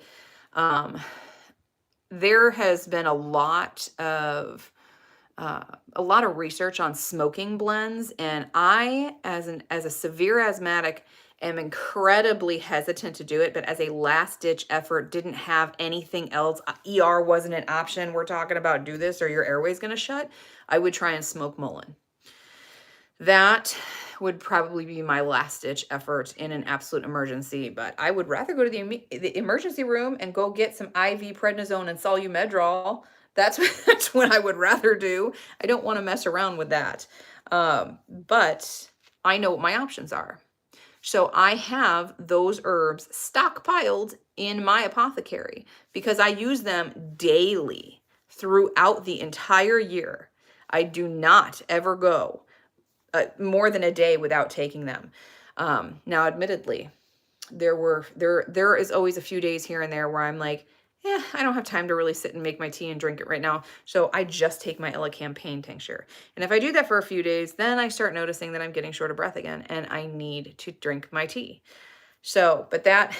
there has been a lot of research on smoking blends, and I, as a severe asthmatic, am incredibly hesitant to do it. But as a last ditch effort, didn't have anything else. ER wasn't an option. We're talking about do this or your airway's going to shut. I would try and smoke Mullen. That would probably be my last ditch effort in an absolute emergency, but I would rather go to the emergency room and go get some IV prednisone and Solumedrol. That's what I would rather do. I don't want to mess around with that. But I know what my options are. So I have those herbs stockpiled in my apothecary because I use them daily throughout the entire year. I do not ever go more than a day without taking them. Now, admittedly, there is always a few days here and there where I'm like, I don't have time to really sit and make my tea and drink it right now. So I just take my elecampane tincture. And if I do that for a few days, then I start noticing that I'm getting short of breath again and I need to drink my tea. So, but I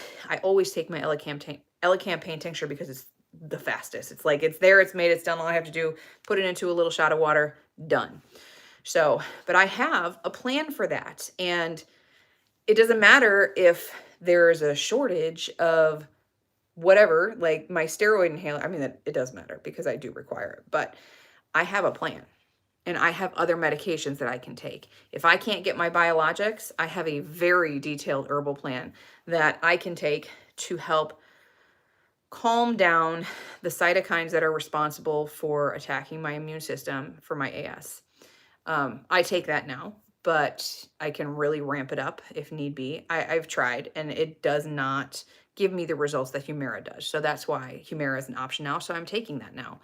always take my elecampane tincture because it's the fastest. It's like, it's there, it's made, it's done. All I have to do, put it into a little shot of water, done. So, but I have a plan for that. And it doesn't matter if there's a shortage of whatever, like my steroid inhaler. I mean, it does matter because I do require it, but I have a plan and I have other medications that I can take. If I can't get my biologics, I have a very detailed herbal plan that I can take to help calm down the cytokines that are responsible for attacking my immune system for my AS. I take that now, but I can really ramp it up if need be. I've tried, and it does not give me the results that Humira does. So that's why Humira is an option now. So I'm taking that now.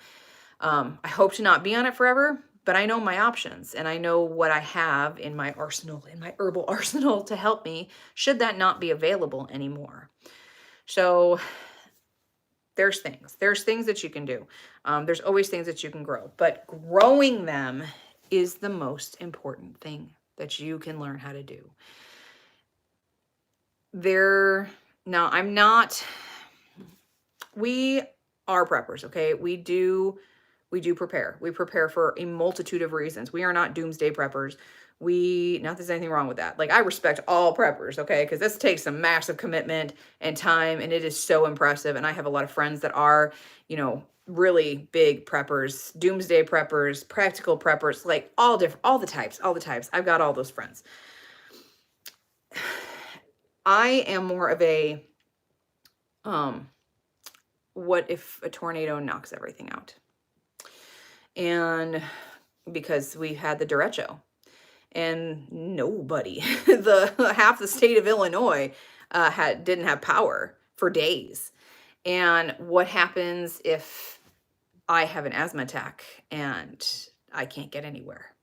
I hope to not be on it forever, but I know my options, and I know what I have in my arsenal, in my herbal arsenal to help me should that not be available anymore. So there's things that you can do. There's always things that you can grow, but growing them is the most important thing that you can learn how to do. now I'm not, we are preppers, okay? We do prepare. We prepare for a multitude of reasons. We are not doomsday preppers. Not that there's anything wrong with that. Like, I respect all preppers, okay? Because this takes some massive commitment and time, and it is so impressive. And I have a lot of friends that are, really big preppers, doomsday preppers, practical preppers, like all the types. I've got all those friends. I am more of a, what if a tornado knocks everything out? And because we had the derecho, and nobody, the half the state of Illinois, didn't have power for days. And what happens if I have an asthma attack and I can't get anywhere?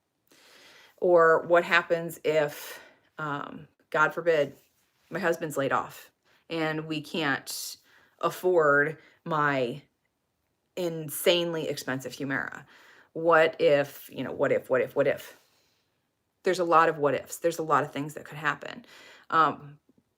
Or what happens if, God forbid, my husband's laid off and we can't afford my insanely expensive Humira? What if? There's a lot of what ifs. There's a lot of things that could happen.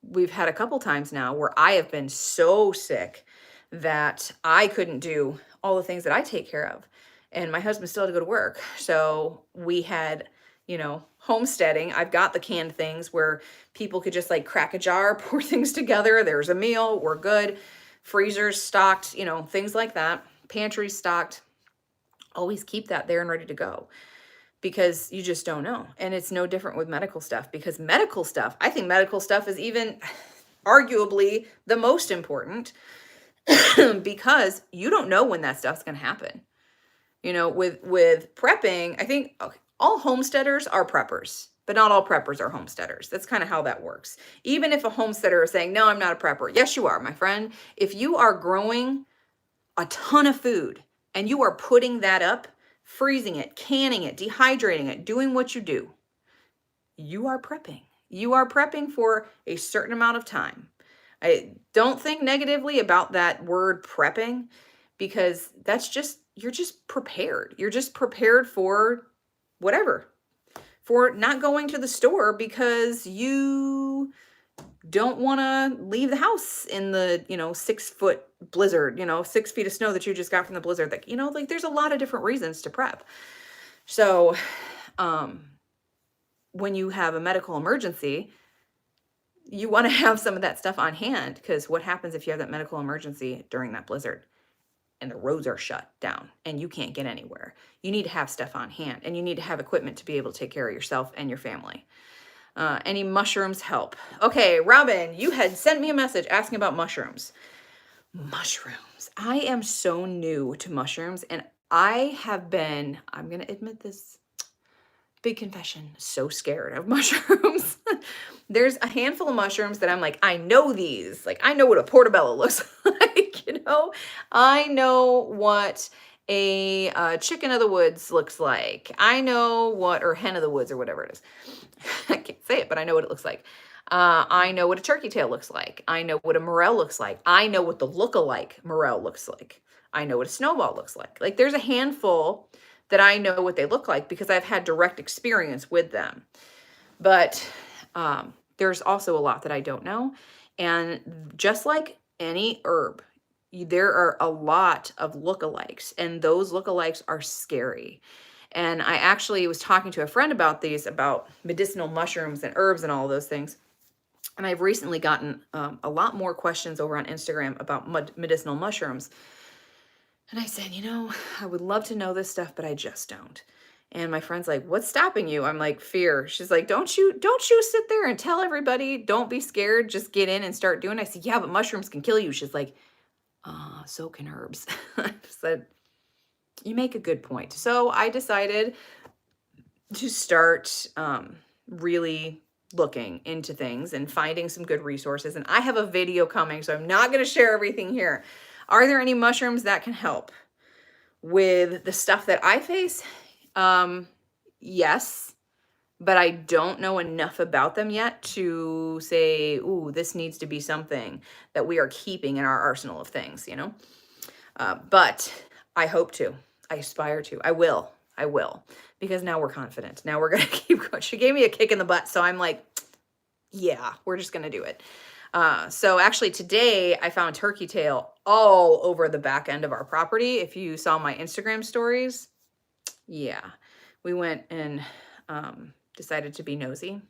We've had a couple times now where I have been so sick that I couldn't do all the things that I take care of, and my husband still had to go to work. So we had, homesteading. I've got the canned things where people could just like crack a jar, pour things together. There's a meal. We're good. Freezers stocked, things like that. Pantries stocked. Always keep that there and ready to go, because you just don't know. And it's no different with medical stuff, because I think medical stuff is even arguably the most important because you don't know when that stuff's going to happen. With prepping, I think all homesteaders are preppers, but not all preppers are homesteaders. That's kind of how that works. Even if a homesteader is saying, no, I'm not a prepper. Yes, you are, my friend. If you are growing a ton of food and you are putting that up, freezing it, canning it, dehydrating it, doing what you do, you are prepping. You are prepping for a certain amount of time. I don't think negatively about that word prepping, because you're just prepared. You're just prepared for whatever. For not going to the store because you don't want to leave the house in the, 6-foot blizzard, 6 feet of snow that you just got from the blizzard. There's a lot of different reasons to prep. So, when you have a medical emergency, you want to have some of that stuff on hand, because what happens if you have that medical emergency during that blizzard and the roads are shut down and you can't get anywhere? You need to have stuff on hand, and you need to have equipment to be able to take care of yourself and your family. Any mushrooms help? Okay, Robin, you had sent me a message asking about mushrooms. Mushrooms. I am so new to mushrooms, and I have been, I'm going to admit this, big confession, so scared of mushrooms. There's a handful of mushrooms that I'm like, I know these. Like, I know what a portobello looks like, I know what a chicken of the woods looks like. I know or hen of the woods, or whatever it is. I can't say it, but I know what it looks like. I know what a turkey tail looks like. I know what a morel looks like. I know what the look-alike morel looks like. I know what a snowball looks like. Like, there's a handful that I know what they look like because I've had direct experience with them. But there's also a lot that I don't know. And just like any herb, there are a lot of lookalikes, and those lookalikes are scary. And I actually was talking to a friend about medicinal mushrooms and herbs and all of those things. And I've recently gotten a lot more questions over on Instagram about medicinal mushrooms. And I said, I would love to know this stuff, but I just don't. And my friend's like, what's stopping you? I'm like, fear. She's like, don't you sit there and tell everybody, don't be scared, just get in and start doing it. I said, yeah, but mushrooms can kill you. She's like, so can herbs. I said, you make a good point. So I decided to start really looking into things and finding some good resources. And I have a video coming, so I'm not going to share everything here. Are there any mushrooms that can help with the stuff that I face? Yes, but I don't know enough about them yet to say, ooh, this needs to be something that we are keeping in our arsenal of things, but I hope to. I aspire to. I will. Because now we're confident. Now we're going to keep going. She gave me a kick in the butt, so I'm like, yeah, we're just going to do it. So actually today I found turkey tail all over the back end of our property. If you saw my Instagram stories, yeah, we went and decided to be nosy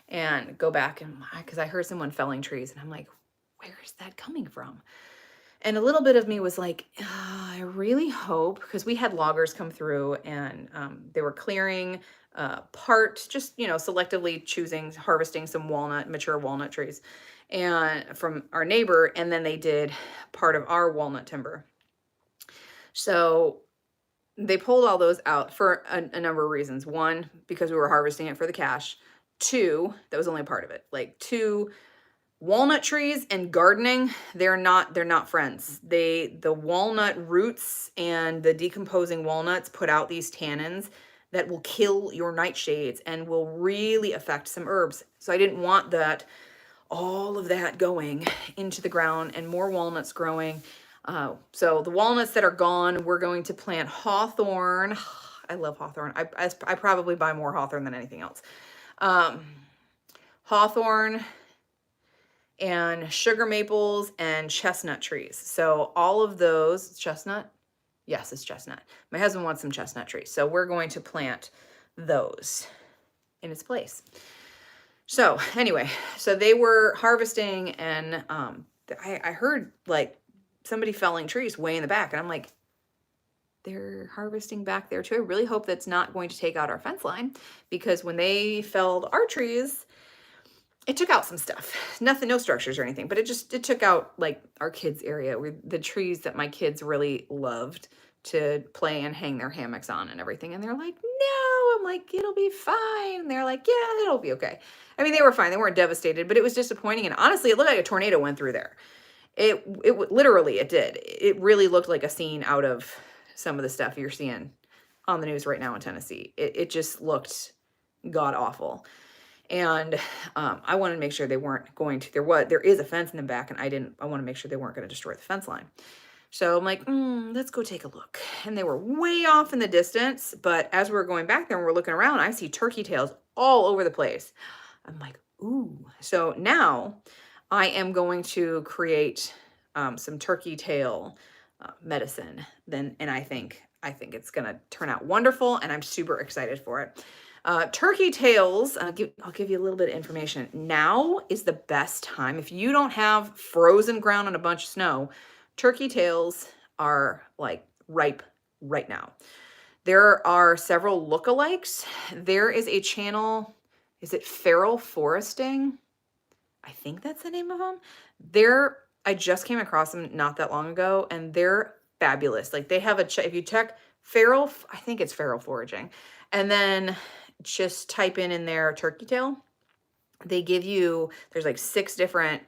and go back, and because I heard someone felling trees and I'm like, where is that coming from? And a little bit of me was like, I really hope, because we had loggers come through and they were clearing part, just, you know, selectively choosing, harvesting some mature walnut trees and from our neighbor. And then they did part of our walnut timber. So they pulled all those out for a number of reasons. One, because we were harvesting it for the cash. Two, that was only a part of it. Like, two, walnut trees and gardening, they're not friends. The walnut roots and the decomposing walnuts put out these tannins that will kill your nightshades and will really affect some herbs. So I didn't want that, all of that going into the ground and more walnuts growing. So the walnuts that are gone, we're going to plant hawthorn. I love hawthorn. I probably buy more hawthorn than anything else. Hawthorn and sugar maples and chestnut trees. So all of those, chestnut? Yes, it's chestnut. My husband wants some chestnut trees. So we're going to plant those in its place. So anyway, so they were harvesting and I heard like somebody felling trees way in the back. And I'm like, they're harvesting back there too. I really hope that's not going to take out our fence line, because when they felled our trees, it took out some stuff. Nothing, no structures or anything, but it took out like our kids' area, where the trees that my kids really loved to play and hang their hammocks on and everything. And they're like, no. I'm like, it'll be fine. And they're like, yeah, it'll be okay. I mean, they were fine. They weren't devastated, but it was disappointing. And honestly, it looked like a tornado went through there. It literally, it did. It really looked like a scene out of some of the stuff you're seeing on the news right now in Tennessee. It just looked god awful. And I wanted to make sure they weren't going to, there is a fence in the back, and I want to make sure they weren't going to destroy the fence line. So I'm like, let's go take a look. And they were way off in the distance, but as we were going back there and we're looking around, I see turkey tails all over the place. I'm like, ooh. So now I am going to create some turkey tail medicine then, and I think it's going to turn out wonderful, and I'm super excited for it. Turkey tails, I'll give you a little bit of information. Now is the best time. If you don't have frozen ground and a bunch of snow, turkey tails are like ripe right now. There are several lookalikes. There is a channel, is it Feral Foresting? I think that's the name of them. I just came across them not that long ago, and they're fabulous. Like, they have if you check feral, I think it's feral foraging, and then just type in there turkey tail. They give you, there's like 6 different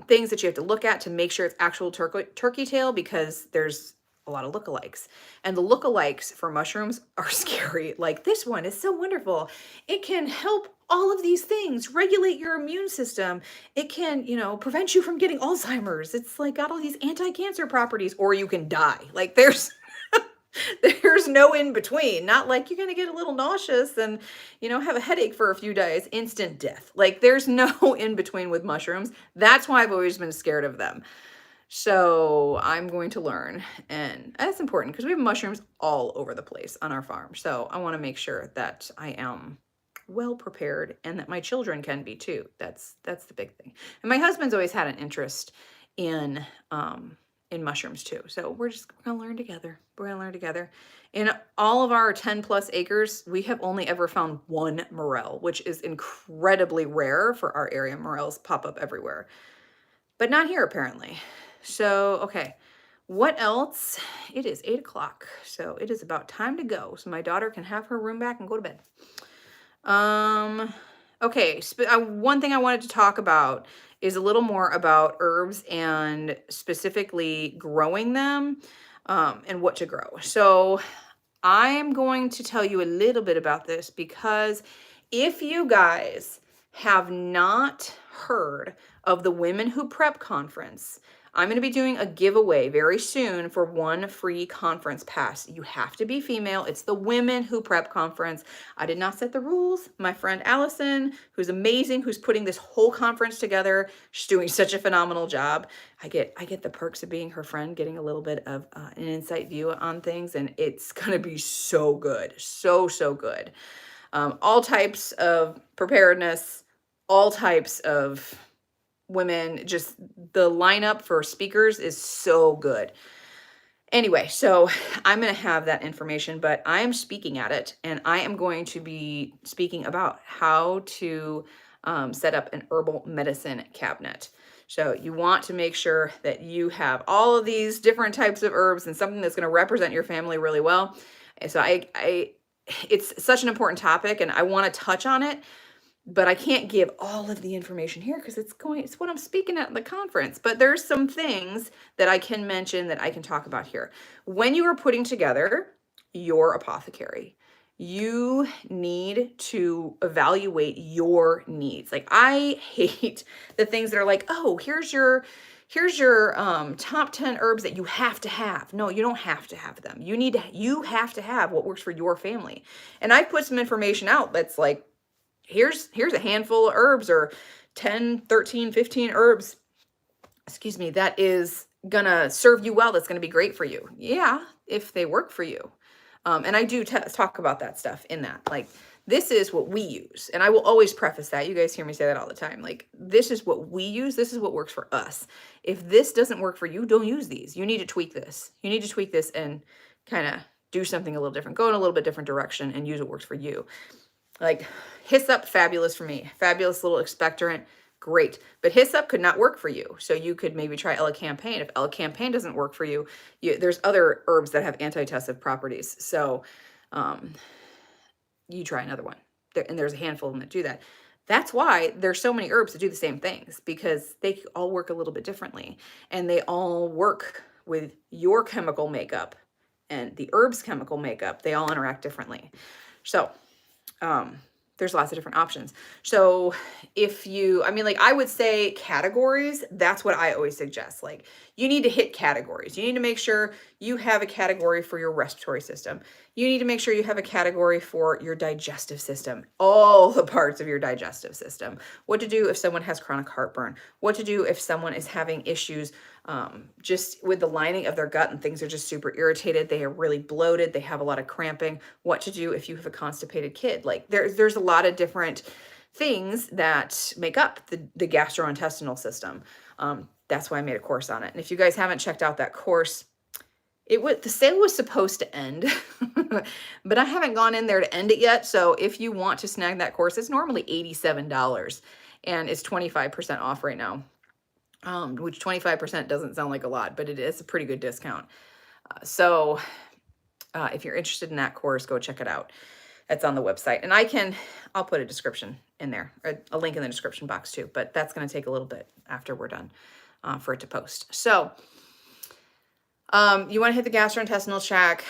things that you have to look at to make sure it's actual turkey tail, because there's a lot of lookalikes. And the lookalikes for mushrooms are scary. Like, this one is so wonderful. It can help all of these things, regulate your immune system. It can, prevent you from getting Alzheimer's. It's like got all these anti-cancer properties, or you can die. Like, there's no in between. Not like you're going to get a little nauseous and, have a headache for a few days, instant death. Like, there's no in between with mushrooms. That's why I've always been scared of them. So I'm going to learn, and that's important because we have mushrooms all over the place on our farm. So I want to make sure that I am well prepared, and that my children can be too. That's the big thing. And my husband's always had an interest in mushrooms too. So we're gonna learn together. We're gonna learn together. In all of our 10 plus acres, we have only ever found one morel, which is incredibly rare for our area. Morels pop up everywhere, but not here apparently. So, okay, what else? It is 8 o'clock, so it is about time to go, so my daughter can have her room back and go to bed. Okay, one thing I wanted to talk about is a little more about herbs, and specifically growing them, and what to grow. So I'm going to tell you a little bit about this, because if you guys have not heard of the Women Who Prep conference, I'm going to be doing a giveaway very soon for one free conference pass. You have to be female. It's the Women Who Prep Conference. I did not set the rules. My friend Allison, who's amazing, who's putting this whole conference together, she's doing such a phenomenal job. I get the perks of being her friend, getting a little bit of an insight view on things, and it's going to be so good. So good. All types of preparedness, all types of women, just the lineup for speakers is so good. Anyway, so I'm going to have that information, but I am speaking at it, and I am going to be speaking about how to set up an herbal medicine cabinet. So you want to make sure that you have all of these different types of herbs and something that's going to represent your family really well. And so it's such an important topic, and I want to touch on it, but I can't give all of the information here because it's what I'm speaking at the conference. But there's some things that I can mention that I can talk about here. When you are putting together your apothecary, you need to evaluate your needs. Like, I hate the things that are like, oh, here's your top 10 herbs that you have to have. No, you don't have to have them. You have to have what works for your family. And I put some information out that's like, here's a handful of herbs, or 10, 13, 15 herbs, that is gonna serve you well, that's gonna be great for you. Yeah, if they work for you. And I do talk about that stuff in that. Like, this is what we use. And I will always preface that. You guys hear me say that all the time. Like, this is what we use. This is what works for us. If this doesn't work for you, don't use these. You need to tweak this. You need to tweak this and kind of do something a little different. Go in a little bit different direction and use what works for you. Like, hyssop, fabulous for me. Fabulous little expectorant, great. But hyssop could not work for you. So you could maybe try elecampane. If elecampane doesn't work for you, there's other herbs that have antitussive properties. So you try another one. And there's a handful of them that do that. That's why there's so many herbs that do the same things, because they all work a little bit differently. And they all work with your chemical makeup and the herb's chemical makeup. They all interact differently. So there's lots of different options. So I would say categories, that's what I always suggest. Like, you need to hit categories. You need to make sure you have a category for your respiratory system. You need to make sure you have a category for your digestive system, all the parts of your digestive system. What to do if someone has chronic heartburn, what to do if someone is having issues just with the lining of their gut and things are just super irritated, they are really bloated, they have a lot of cramping, what to do if you have a constipated kid. Like, there's a lot of different things that make up the gastrointestinal system. That's why I made a course on it. And if you guys haven't checked out that course, the sale was supposed to end, but I haven't gone in there to end it yet. So if you want to snag that course, it's normally $87 and it's 25% off right now. Which 25% doesn't sound like a lot, but it is a pretty good discount. So if you're interested in that course, go check it out. It's on the website, and I'll put a description in there, a link in the description box too, but that's going to take a little bit after we're done for it to post. So you want to hit the gastrointestinal tract,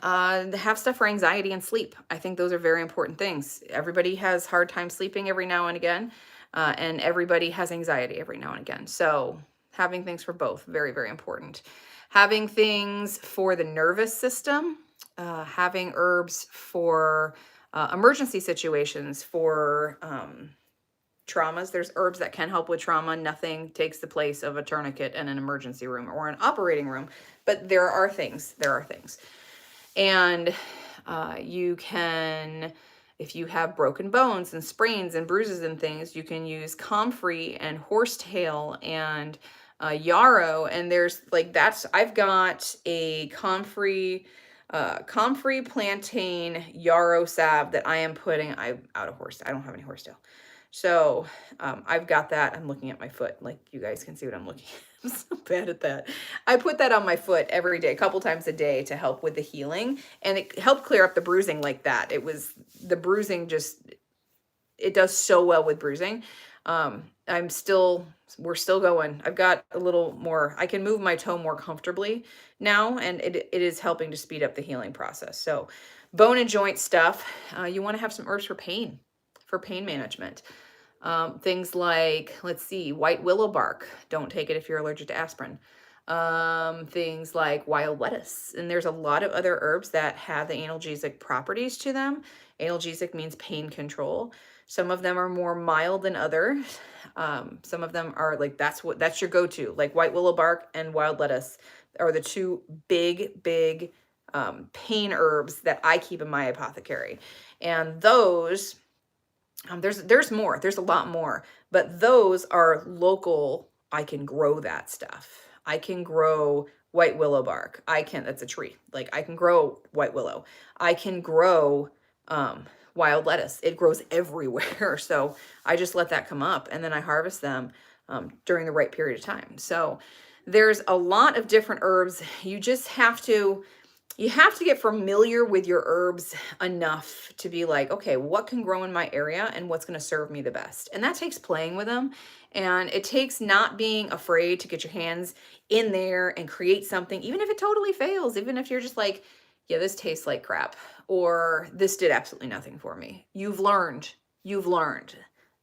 have stuff for anxiety and sleep. I think those are very important things. Everybody has hard time sleeping every now and again. And everybody has anxiety every now and again. So having things for both, very, very important. Having things for the nervous system, having herbs for emergency situations, for traumas. There's herbs that can help with trauma. Nothing takes the place of a tourniquet in an emergency room or an operating room, but there are things. And you can... If you have broken bones and sprains and bruises and things, you can use comfrey and horsetail and yarrow. And I've got a comfrey plantain yarrow salve that I am putting I don't have any horsetail. So I've got that. I'm looking at my foot. Like, you guys can see what I'm looking at. I'm so bad at that. I put that on my foot every day, a couple times a day, to help with the healing. And it helped clear up the bruising like that. The bruising it does so well with bruising. We're still going. I've got a little more, I can move my toe more comfortably now, and it is helping to speed up the healing process. So bone and joint stuff, you want to have some herbs for pain management. Things like, let's see, white willow bark. Don't take it if you're allergic to aspirin. Things like wild lettuce. And there's a lot of other herbs that have the analgesic properties to them. Analgesic means pain control. Some of them are more mild than others. Some of them are like, that's your go-to. Like white willow bark and wild lettuce are the two big pain herbs that I keep in my apothecary. And those, there's more, there's a lot more, but those are local. I can grow that stuff. I can grow white willow bark. That's a tree. Like I can grow white willow. I can grow wild lettuce. It grows everywhere. So I just let that come up and then I harvest them during the right period of time. So there's a lot of different herbs. You have to get familiar with your herbs enough to be like, okay, what can grow in my area and what's going to serve me the best? And that takes playing with them. And it takes not being afraid to get your hands in there and create something, even if it totally fails, even if you're just like, yeah, this tastes like crap, or this did absolutely nothing for me. You've learned.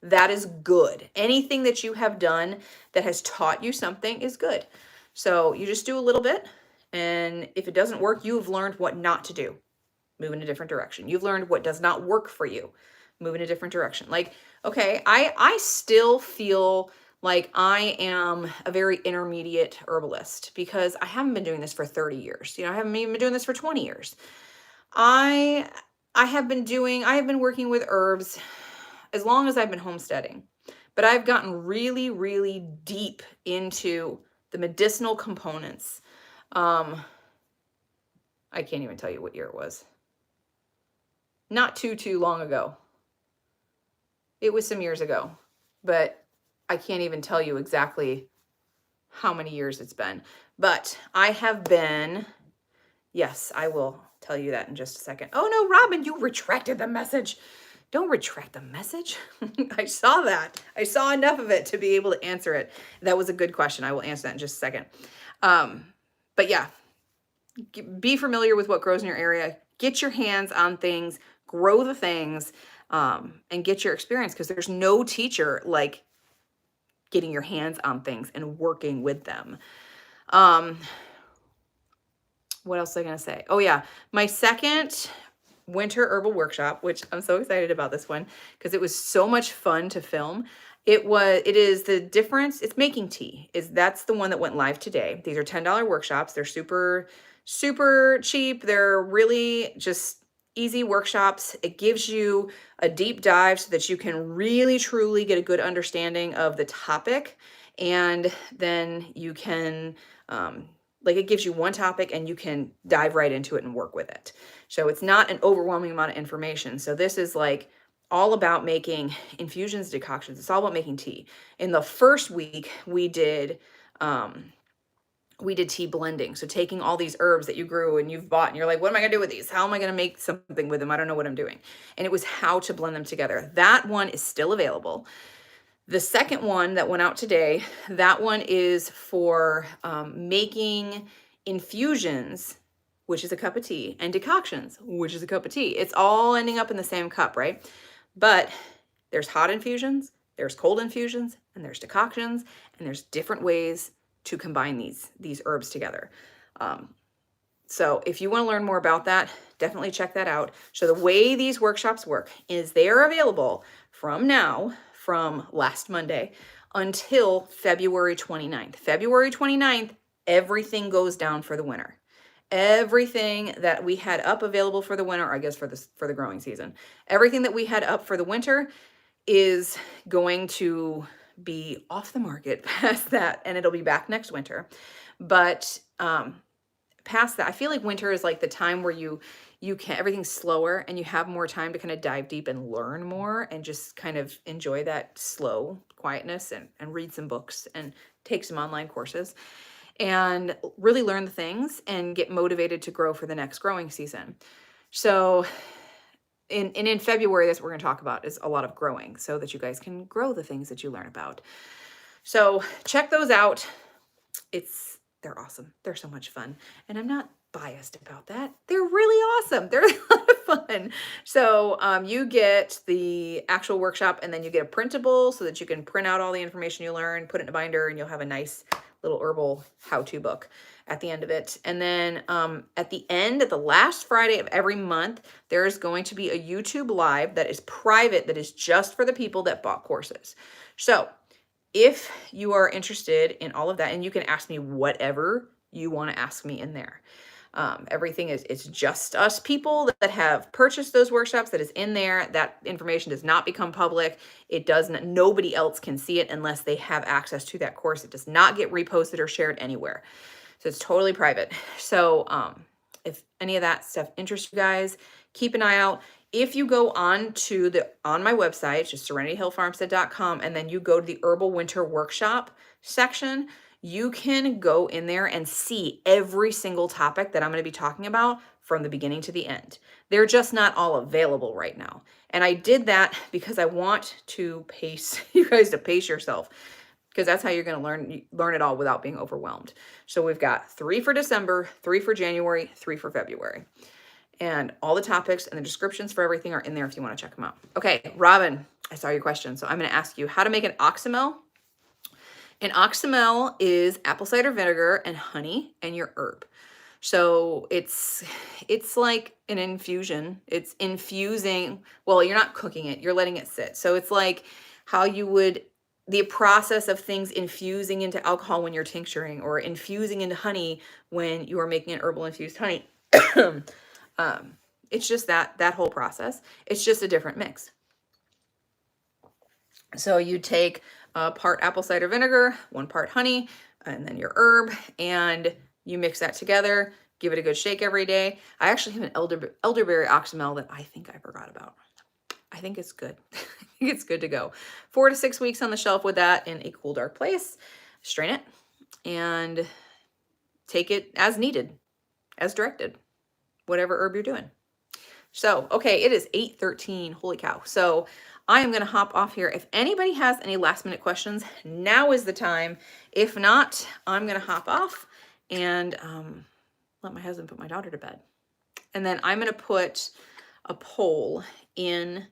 That is good. Anything that you have done that has taught you something is good. So you just do a little bit. And if it doesn't work, you've learned what not to do. Move in a different direction. You've learned what does not work for you. Move in a different direction. Like, okay, I still feel like I am a very intermediate herbalist because I haven't been doing this for 30 years. I haven't even been doing this for 20 years. I have been working with herbs as long as I've been homesteading. But I've gotten really, really deep into the medicinal components. I can't even tell you what year it was. Not too long ago. It was some years ago, but I can't even tell you exactly how many years it's been. But I have been, yes, I will tell you that in just a second. Oh no, Robin, you retracted the message. Don't retract the message. I saw that. I saw enough of it to be able to answer it. That was a good question. I will answer that in just a second. But yeah, be familiar with what grows in your area. Get your hands on things, grow the things, and get your experience, because there's no teacher like getting your hands on things and working with them. What else was I going to say? Oh yeah, my second winter herbal workshop, which I'm so excited about this one because it was so much fun to film. It is the difference. It's making tea. That's the one that went live today. These are $10 workshops. They're super cheap. They're really just easy workshops. It gives you a deep dive so that you can really truly get a good understanding of the topic. And then you can, it gives you one topic and you can dive right into it and work with it. So it's not an overwhelming amount of information. So this is like all about making infusions, decoctions. It's all about making tea. In the first week, we did tea blending. So taking all these herbs that you grew and you've bought and you're like, what am I going to do with these? How am I going to make something with them? I don't know what I'm doing. And it was how to blend them together. That one is still available. The second one that went out today, that one is for making infusions, which is a cup of tea, and decoctions, which is a cup of tea. It's all ending up in the same cup, right? But there's hot infusions, there's cold infusions, and there's decoctions, and there's different ways to combine these herbs together. So if you want to learn more about that, definitely check that out. So the way these workshops work is they are available from last Monday until February 29th. February 29th, everything goes down for the winter. Everything that we had up available for the winter, I guess for the growing season, everything that we had up for the winter is going to be off the market past that, and it'll be back next winter. But past that, I feel like winter is like the time where you can, everything's slower and you have more time to kind of dive deep and learn more and just kind of enjoy that slow quietness and read some books and take some online courses and really learn the things and get motivated to grow for the next growing season. So in February, that's what we're going to talk about, is a lot of growing so that you guys can grow the things that you learn about. So check those out. They're awesome. They're so much fun. And I'm not biased about that. They're really awesome. They're a lot of fun. So you get the actual workshop, and then you get a printable so that you can print out all the information you learn, put it in a binder, and you'll have a nice little herbal how-to book at the end of it. And then at the end, at the last Friday of every month, there's going to be a YouTube live that is private, that is just for the people that bought courses. So if you are interested in all of that, and you can ask me whatever you want to ask me in there. Everything is, it's just us people that have purchased those workshops that is in there. That information does not become public. It doesn't, nobody else can see it unless they have access to that course. It does not get reposted or shared anywhere. So it's totally private. So if any of that stuff interests you guys, keep an eye out. If you go on my website, just serenityhillfarmstead.com, and then you go to the Herbal Winter Workshop section, you can go in there and see every single topic that I'm going to be talking about from the beginning to the end. They're just not all available right now. And I did that because I want to pace you guys, to pace yourself, because that's how you're going to learn it all without being overwhelmed. So we've got 3 for December, 3 for January, 3 for February. And all the topics and the descriptions for everything are in there if you want to check them out. Okay, Robin, I saw your question. So I'm going to ask you how to make an oxymel. An oxymel is apple cider vinegar and honey and your herb. So it's like an infusion. It's infusing. Well, you're not cooking it. You're letting it sit. So it's like how you would, the process of things infusing into alcohol when you're tincturing, or infusing into honey when you are making an herbal infused honey. It's just that whole process. It's just a different mix. So you take part apple cider vinegar, 1 part honey, and then your herb, and you mix that together. Give it a good shake every day. I actually have an elderberry oxymel that I think I forgot about. I think it's good. I think it's good to go. 4 to 6 weeks on the shelf with that in a cool, dark place. Strain it and take it as needed, as directed, whatever herb you're doing. So, okay, it is 8:13. Holy cow. So I am going to hop off here. If anybody has any last minute questions, now is the time. If not, I'm going to hop off and let my husband put my daughter to bed. And then I'm going to put a poll in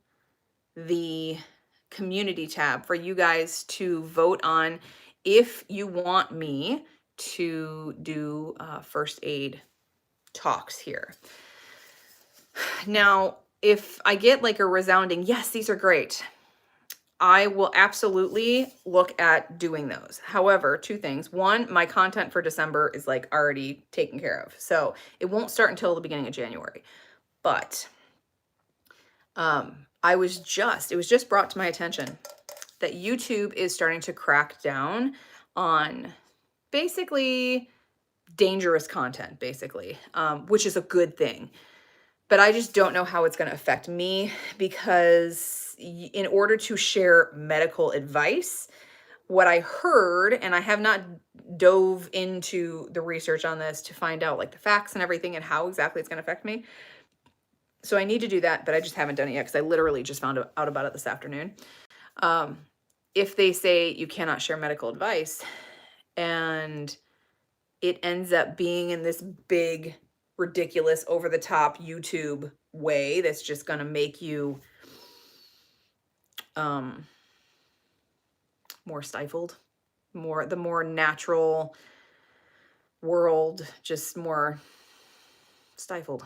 the community tab for you guys to vote on if you want me to do first aid talks here. Now, if I get like a resounding, yes, these are great, I will absolutely look at doing those. However, 2 things. 1, my content for December is like already taken care of. So it won't start until the beginning of January. But it was just brought to my attention that YouTube is starting to crack down on basically dangerous content, basically, which is a good thing. But I just don't know how it's going to affect me, because in order to share medical advice, what I heard, and I have not dove into the research on this to find out like the facts and everything and how exactly it's going to affect me. So I need to do that, but I just haven't done it yet because I literally just found out about it this afternoon. If they say you cannot share medical advice and it ends up being in this big, ridiculous, over-the-top YouTube way that's just going to make you more stifled, the more natural world, just more stifled,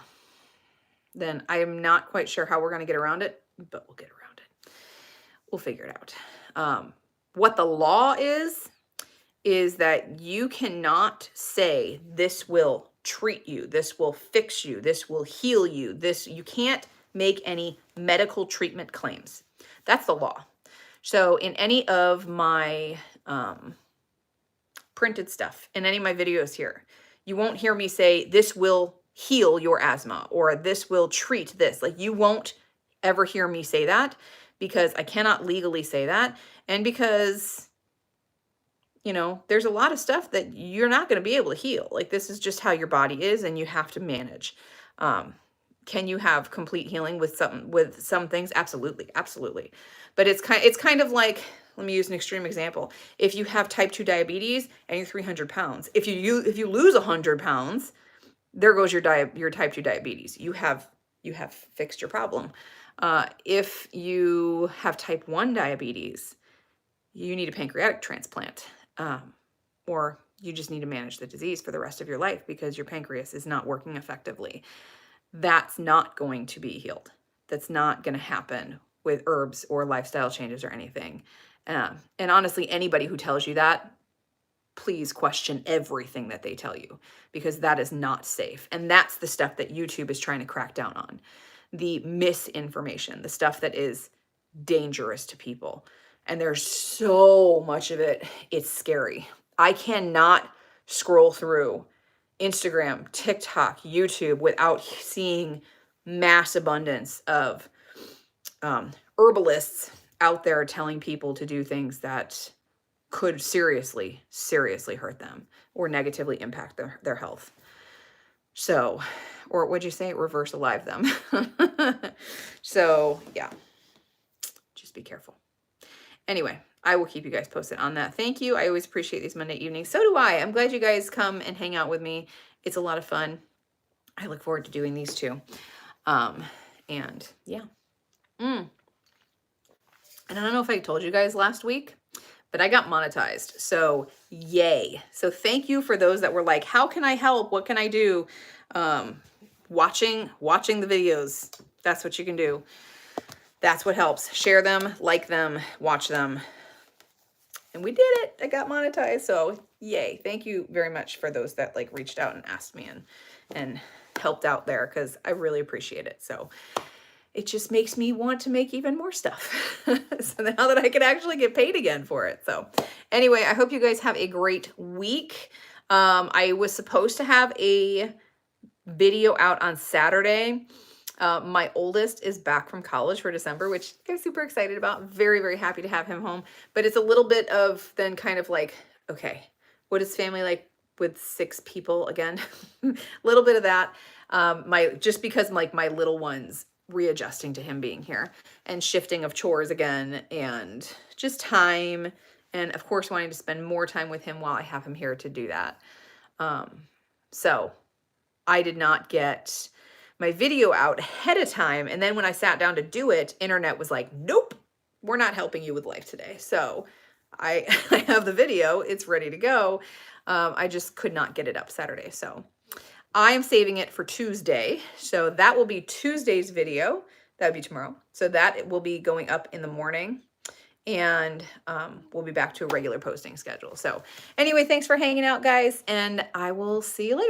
then I am not quite sure how we're going to get around it, but we'll get around it. We'll figure it out. What the law is that you cannot say this will treat you, this will fix you, this will heal you, you can't make any medical treatment claims. That's the law. So in any of my printed stuff, in any of my videos here, you won't hear me say this will heal your asthma or this will treat this. Like, you won't ever hear me say that, because I cannot legally say that, and because, you know, there's a lot of stuff that you're not going to be able to heal. Like, this is just how your body is, and you have to manage. Can you have complete healing with some things? Absolutely, absolutely. But it's kind of like, let me use an extreme example. If you have type 2 diabetes and you're 300 pounds, if you lose 100 pounds, there goes your type 2 diabetes. You have fixed your problem. If you have type 1 diabetes, you need a pancreatic transplant, or you just need to manage the disease for the rest of your life because your pancreas is not working effectively. That's not going to be healed. That's not going to happen with herbs or lifestyle changes or anything. And honestly, anybody who tells you that, please question everything that they tell you, because that is not safe. And that's the stuff that YouTube is trying to crack down on. The misinformation, the stuff that is dangerous to people. And there's so much of it, it's scary. I cannot scroll through Instagram, TikTok, YouTube without seeing mass abundance of herbalists out there telling people to do things that could seriously hurt them or negatively impact their health. So, or what'd you say? Reverse alive them. So yeah, just be careful. Anyway, I will keep you guys posted on that. Thank you. I always appreciate these Monday evenings. So do I. I'm glad you guys come and hang out with me. It's a lot of fun. I look forward to doing these too. And yeah. And I don't know if I told you guys last week, but I got monetized. So yay. So thank you for those that were like, how can I help? What can I do? Watching the videos. That's what you can do. That's what helps. Share them, like them, watch them. And we did it. I got monetized. So yay. Thank you very much for those that like reached out and asked me and helped out there, because I really appreciate it. So it just makes me want to make even more stuff. So now that I can actually get paid again for it. So anyway, I hope you guys have a great week. I was supposed to have a video out on Saturday. My oldest is back from college for December, which I'm super excited about. Very, very happy to have him home. But it's a little bit of then kind of like, okay, what is family like with 6 people again? A little bit of that. Just because like my little ones readjusting to him being here and shifting of chores again, and just time, and of course wanting to spend more time with him while I have him here to do that. So I did not get my video out ahead of time, and then when I sat down to do it, internet was like, nope, we're not helping you with life today. So I have the video, it's ready to go. I just could not get it up Saturday. So I am saving it for Tuesday. So that will be Tuesday's video. That would be tomorrow. So that will be going up in the morning, and we'll be back to a regular posting schedule. So anyway, thanks for hanging out, guys, and I will see you later.